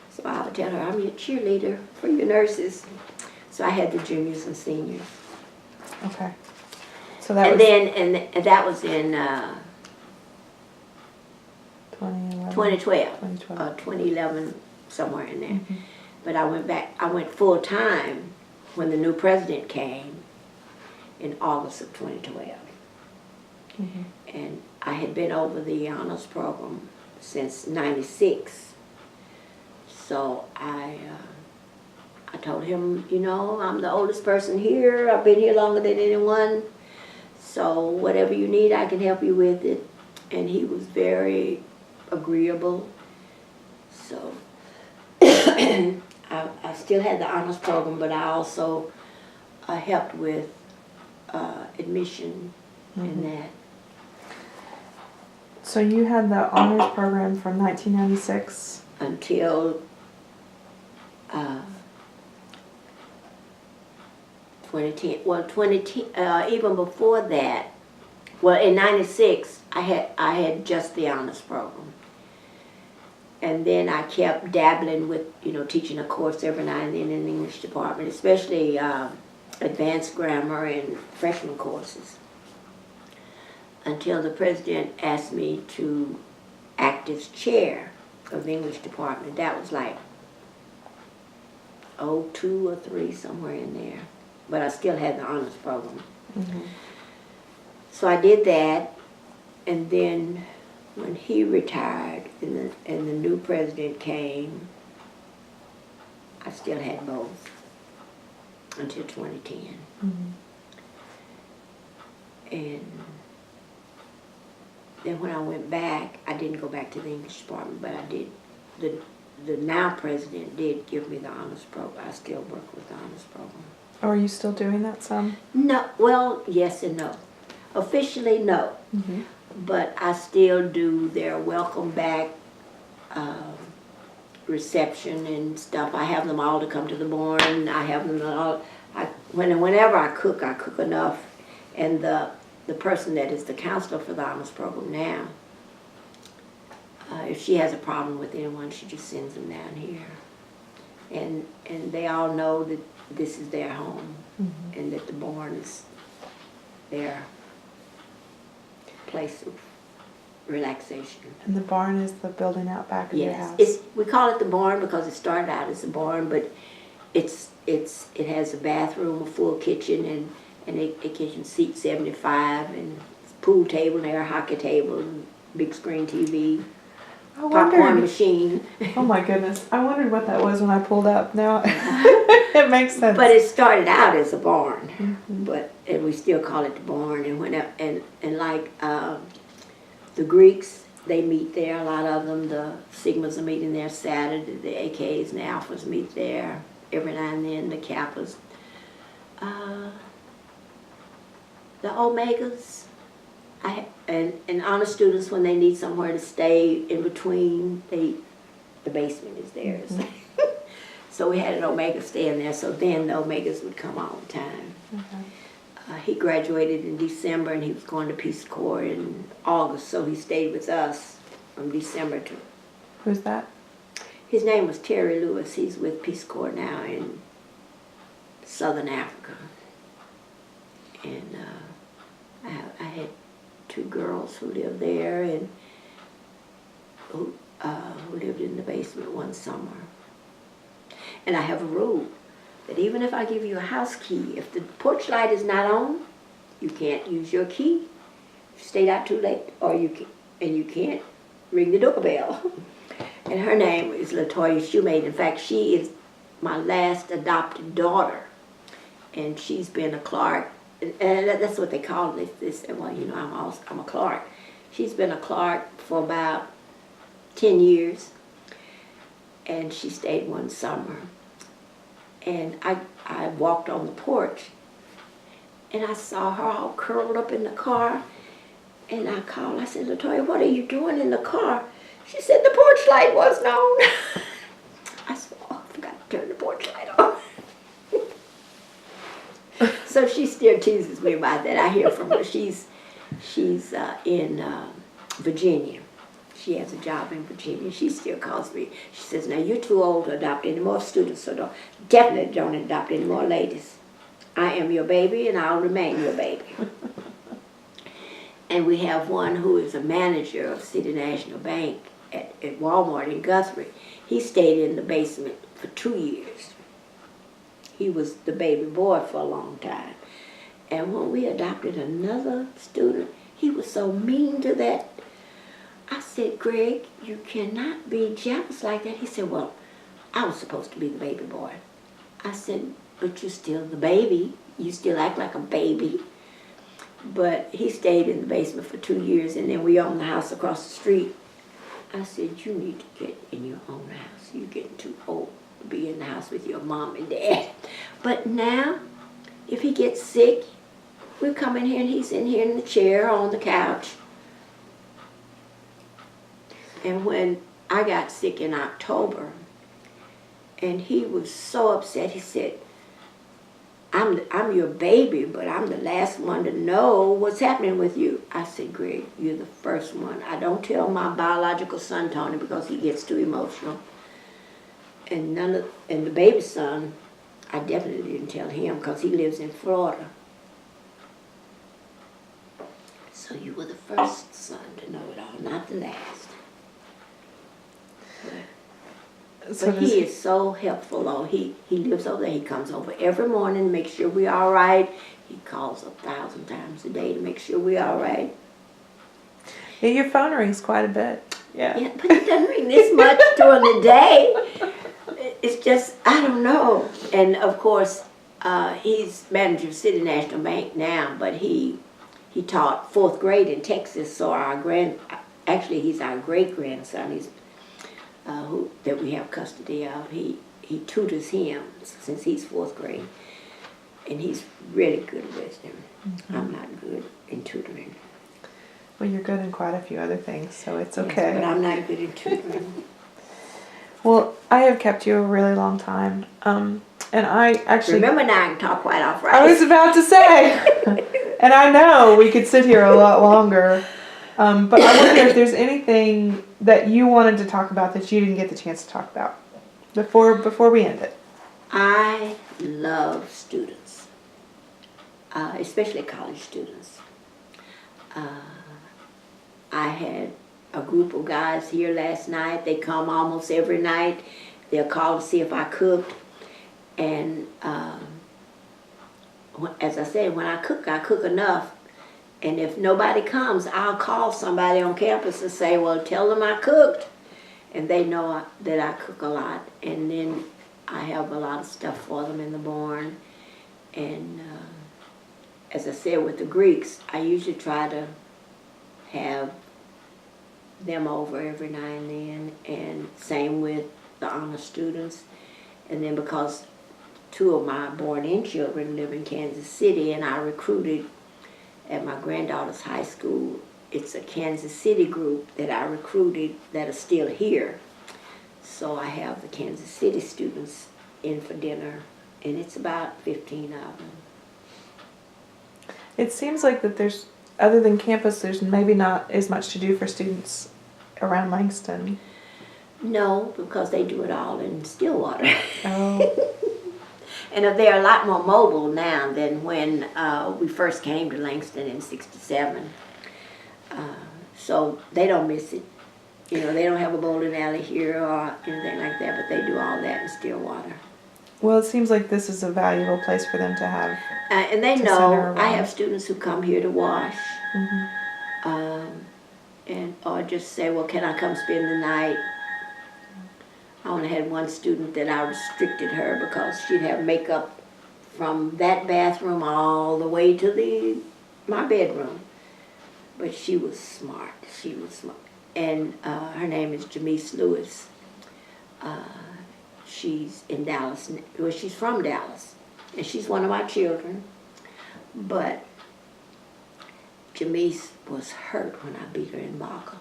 So I would tell her, I'm your cheerleader for your nurses. So I had the juniors and seniors. Okay. So that And was then, and that was in 2011. 2012, 2012. 2011, somewhere in there. Mm-hmm. But I went full time when the new president came in August of 2012. Mm-hmm. And I had been over the honors program since '96. So I told him, you know, I'm the oldest person here. I've been here longer than anyone. So whatever you need, I can help you with it. And he was very agreeable. So I still had the honors program, but I also helped with admission and that. So you had the honors program from 1996 Until 2010. Well, 2010. Even before that. Well, in '96, I had just the honors program, and then I kept dabbling with teaching a course every now and then in the English department, especially advanced grammar and freshman courses. Until the president asked me to act as chair of the English department. That was like 02 or 03, somewhere in there. But I still had the honors program. Mm-hmm. So I did that, and then when he retired and the new president came, I still had both until 2010. Mm-hmm. And then when I went back, I didn't go back to the English department, but I did. The now president did give me the honors program. I still work with the honors program. Oh, are you still doing that some? No, well, yes and no. Officially, no. Mm-hmm. But I still do their welcome back reception and stuff. I have them all to come to the barn. I have them all. Whenever I cook enough. And the person that is the counselor for the honors program now, if she has a problem with anyone, she just sends them down here. And they all know that this is their home, Mm-hmm. and that the barn is their place of relaxation. And the barn is the building out back of your house? Yes, we call it the barn because it started out as a barn, but it has a bathroom, a full kitchen, and a kitchen seat 75, and pool table there, hockey table, and big screen TV, popcorn machine. Oh my goodness! I wondered what that was when I pulled up. Now it makes sense. But it started out as a barn, Mm-hmm. and we still call it the barn. And like the Greeks, they meet there. A lot of them, the Sigmas are meeting there Saturday. The AKs and the Alphas meet there every now and then. The Kappas, the Omegas, and honor students, when they need somewhere to stay in between, the basement is theirs. Mm-hmm. So we had an Omega staying there, so then the Omegas would come all the time. Okay. He graduated in December, and he was going to Peace Corps in August, so he stayed with us from December to... Who's that? His name was Terry Lewis. He's with Peace Corps now in Southern Africa. And I had 2 girls who lived there, and who lived in the basement one summer. And I have a rule that even if I give you a house key, if the porch light is not on, you can't use your key. If you stayed out too late, you can't ring the doorbell. And her name is LaToya Shoemate. In fact, she is my last adopted daughter, and she's been a Clark. And that's what they call it. They said, well, I'm a Clark. She's been a Clark for about 10 years, and she stayed one summer. And I walked on the porch, and I saw her all curled up in the car, and I called. I said, LaToya, what are you doing in the car? She said, the porch light wasn't on. I said, oh, I forgot to turn the porch light on. So she still teases me about that. I hear from her. She's in Virginia. She has a job in Virginia. She still calls me. She says, now you're too old to adopt any more students, so definitely don't adopt any more ladies. I am your baby and I'll remain your baby. And we have one who is a manager of City National Bank at Walmart in Guthrie. He stayed in the basement for 2 years. He was the baby boy for a long time. And when we adopted another student, he was so mean to that. I said, Greg, you cannot be jealous like that. He said, well, I was supposed to be the baby boy. I said, but you're still the baby. You still act like a baby. But he stayed in the basement for 2 years, and then we owned the house across the street. I said, you need to get in your own house. You're getting too old to be in the house with your mom and dad. But now, if he gets sick, we come in here and he's in here in the chair or on the couch. And when I got sick in October, and he was so upset, he said, I'm your baby, but I'm the last one to know what's happening with you. I said, Greg, you're the first one. I don't tell my biological son, Tony, because he gets too emotional. And the baby son, I definitely didn't tell him because he lives in Florida. So you were the first son to know it all, not the last. But he is so helpful, though. He lives over there. He comes over every morning to make sure we're all right. He calls 1,000 times a day to make sure we're all right. Yeah, your phone rings quite a bit. Yeah. Yeah, but it doesn't ring this much during the day. It's just, I don't know. And, of course, he's manager of City National Bank now, but he taught 4th grade in Texas, so actually he's our great-grandson. He's that we have custody of. He tutors him since he's 4th grade, and he's really good with him. Mm-hmm. I'm not good in tutoring. Well, you're good in quite a few other things, so it's okay. Yes, but I'm not good in tutoring. Well, I have kept you a really long time, and I actually... Remember now, I can talk quite off right. I was about to say, and I know we could sit here a lot longer, but I wonder if there's anything that you wanted to talk about that you didn't get the chance to talk about before we end it. I love students, especially college students. I had a group of guys here last night. They come almost every night. They'll call to see if I cooked. And as I said, when I cook enough. And if nobody comes, I'll call somebody on campus and say, well, tell them I cooked. And they know that I cook a lot. And then I have a lot of stuff for them in the barn. And as I said, with the Greeks, I usually try to have them over every now and then. And same with the honor students. And then because 2 of my born-in children live in Kansas City, and I recruited at my granddaughter's high school, it's a Kansas City group that I recruited that are still here. So I have the Kansas City students in for dinner, and it's about 15 of them. It seems like that there's, other than campus, there's maybe not as much to do for students around Langston. No, because they do it all in Stillwater. Oh. And they're a lot more mobile now than when we first came to Langston in '67. So they don't miss it. You know, they don't have a bowling alley here or anything like that, but they do all that in Stillwater. Well, it seems like this is a valuable place for them to have. And they know I have students who come here to wash. Mm-hmm. Or just say, well, can I come spend the night? I only had one student that I restricted her because she'd have makeup from that bathroom all the way to my bedroom. But she was smart. She was smart. And her name is Jamise Lewis. She's in Dallas. Well, she's from Dallas. And she's one of my children. But Jamise was hurt when I beat her in Boggle.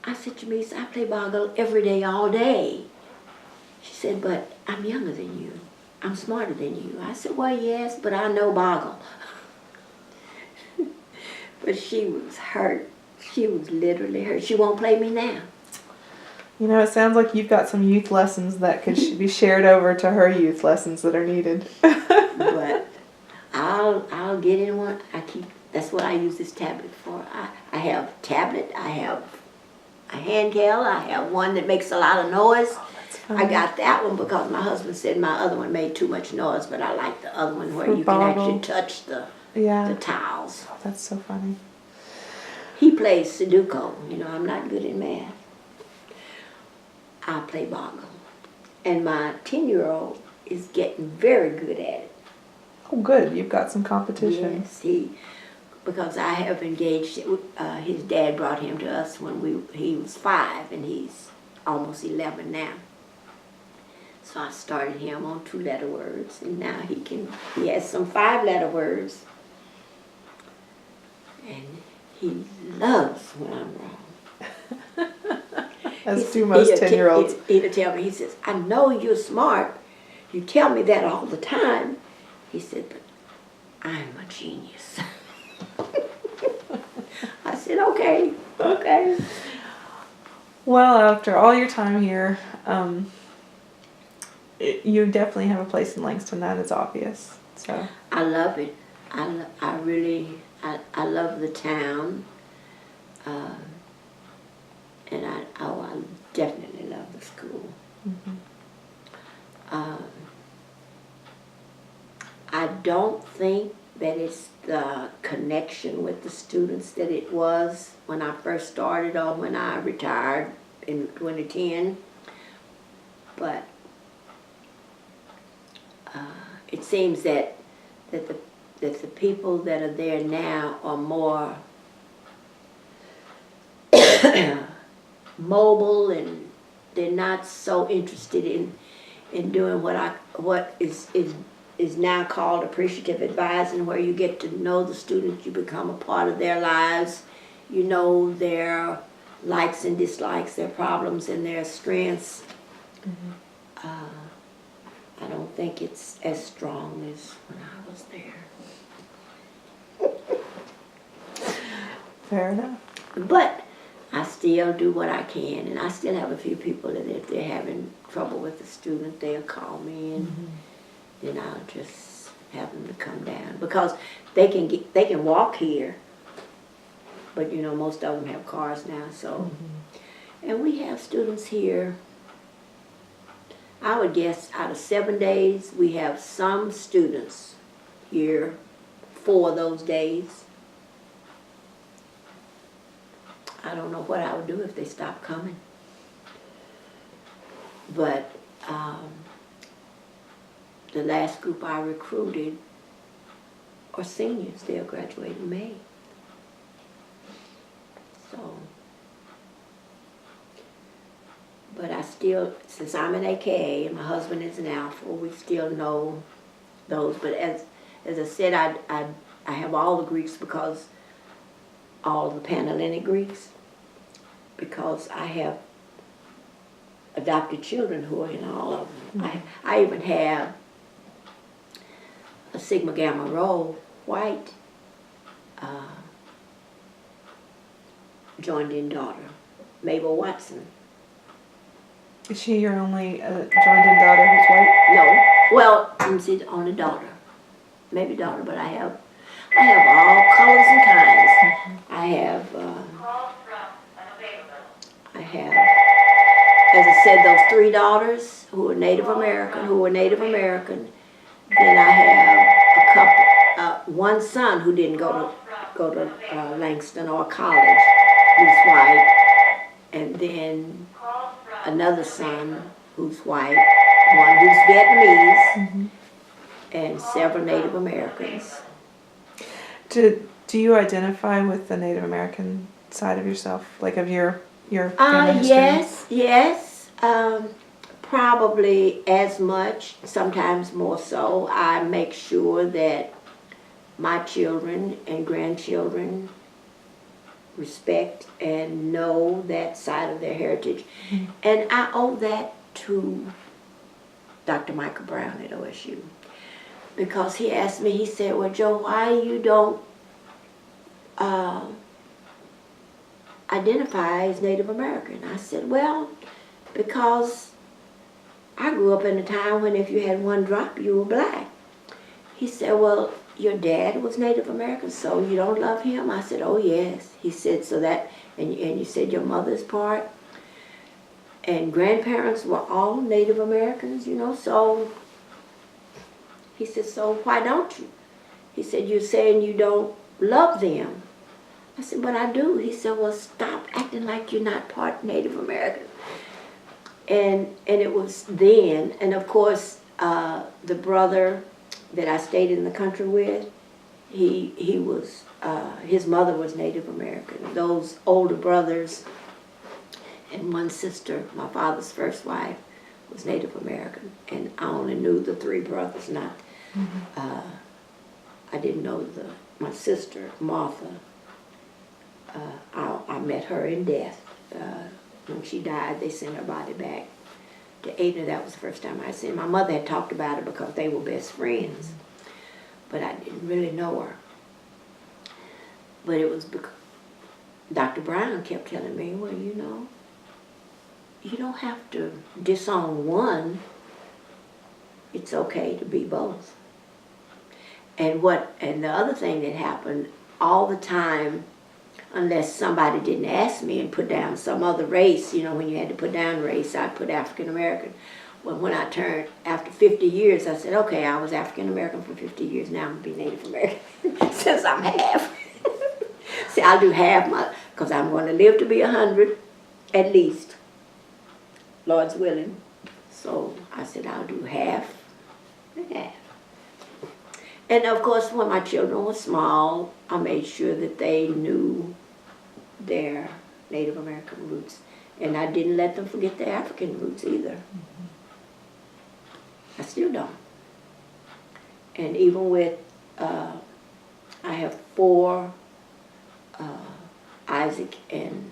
I said, Jamise, I play Boggle every day, all day. She said, but I'm younger than you. I'm smarter than you. I said, well, yes, but I know Boggle. But she was hurt. She was literally hurt. She won't play me now. You know, it sounds like you've got some youth lessons that could be shared over to her youth lessons that are needed. Well, That's what I use this tablet for. I have a tablet, I have a handheld, I have one that makes a lot of noise. I got that one because my husband said my other one made too much noise, but I like the other one where you can actually touch the tiles. Oh, that's so funny. He plays Sudoku. You know, I'm not good at math. I play Boggle. And my 10-year-old is getting very good at it. Oh, good. You've got some competition. Yes, because I have engaged, his dad brought him to us when he was 5, and he's almost 11 now. So I started him on 2-letter words, and now he has some 5-letter words. And he loves when I'm wrong. As do most 10-year-olds. He'll tell me, he says, I know you're smart. You tell me that all the time. He said, but I'm a genius. I said, okay. Well, after all your time here, you definitely have a place in Langston. That is obvious. So I love it. I really love the town. And I definitely love the school. I don't think that it's the connection with the students that it was when I first started or when I retired in 2010. But it seems that the people that are there now are more mobile, and they're not so interested in doing what is now called appreciative advising, where you get to know the students, you become a part of their lives, you know their likes and dislikes, their problems and their strengths. I don't think it's as strong as when I was there. fair enough. But I still do what I can, and I still have a few people that if they're having trouble with a student, they'll call me, and then I'll just have them to come down, because they can walk here, but you know most of them have cars now. So, and we have students here. I would guess out of 7 days, we have some students here 4 of those days. I don't know what I would do if they stopped coming. But the last group I recruited are seniors. They'll graduate in May. So, but I still, since I'm an AKA and my husband is an Alpha, we still know those. But as I said, I have all the Greeks, because all the Panhellenic Greeks, because I have adopted children who are in all of them. I even have a Sigma Gamma Rho white joined-in daughter, Mabel Watson. Is she your only joined-in daughter who's white? No, well, I'm the only daughter, maybe daughter, but I have all colors and kinds. I have, as I said, those 3 daughters who are Native American. Then I have a couple, one son who didn't go to Langston or college, who's white, and then another son who's white, one who's Vietnamese, and several Native Americans. Do you identify with the Native American side of yourself, like of your family history? Yes. Probably as much, sometimes more so. I make sure that my children and grandchildren respect and know that side of their heritage. And I owe that to Dr. Michael Brown at OSU. Because he asked me, he said, well, Jo, why you don't identify as Native American? I said, well, because I grew up in a time when if you had one drop, you were black. He said, well, your dad was Native American, so you don't love him? I said, oh yes. He said, so that, and you said your mother's part, and grandparents were all Native Americans, you know, so he said, so why don't you? He said, you're saying you don't love them. I said, but I do. He said, well, stop acting like you're not part Native American. And it was then, and of course, the brother that I stayed in the country with, he was, his mother was Native American. Those older brothers and one sister, my father's first wife, was Native American. And I only knew the three brothers, not, I didn't know my sister, Martha. I met her in death. When she died, they sent her body back to Ada. That was the first time I seen her. My mother had talked about her because they were best friends, but I didn't really know her. But it was because Dr. Brown kept telling me, well, you know, you don't have to disown one. It's okay to be both. And the other thing that happened all the time, unless somebody didn't ask me and put down some other race, you know, when you had to put down race, I'd put African American. Well, when I turned, after 50 years, I said, okay, I was African American for 50 years, now I'm going to be Native American, since I'm half. See, I'll do half, because I'm going to live to be 100, at least, Lord's willing. So I said, I'll do half and half. And of course, when my children were small, I made sure that they knew their Native American roots. And I didn't let them forget their African roots either. I still don't. And even with, I have 4, Isaac and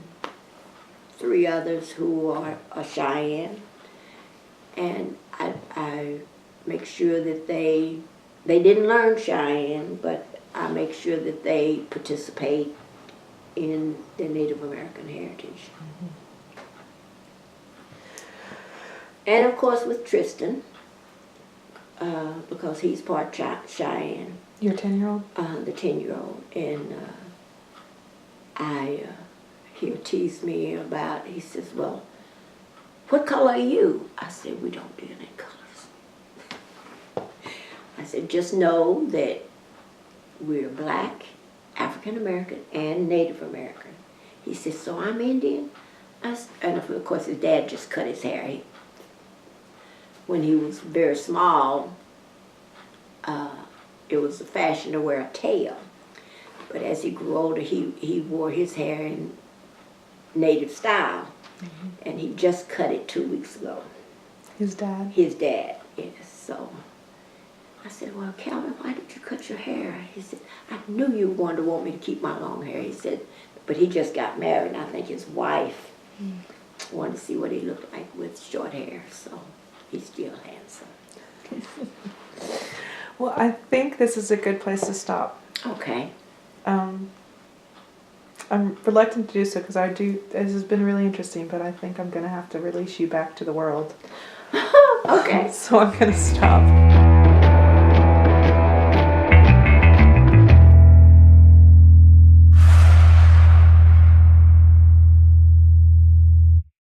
3 others who are Cheyenne. And I make sure that they didn't learn Cheyenne, but I make sure that they participate in their Native American heritage. And of course with Tristan, because he's part Cheyenne. Your 10-year-old? The 10-year-old. And he'll tease me about, he says, well, what color are you? I said, we don't deal in colors. I said, just know that we're black, African American, and Native American. He said, so I'm Indian? And of course his dad just cut his hair. When he was very small, it was a fashion to wear a tail. But as he grew older, he wore his hair in native style. And he just cut it 2 weeks ago. His dad? His dad, yes. So I said, well, Calvin, why did you cut your hair? He said, I knew you were going to want me to keep my long hair. He said, but he just got married, and I think his wife wanted to see what he looked like with short hair, so he's still handsome. Well, I think this is a good place to stop. Okay. I'm reluctant to do so because this has been really interesting, but I think I'm going to have to release you back to the world. Okay. So I'm going to stop.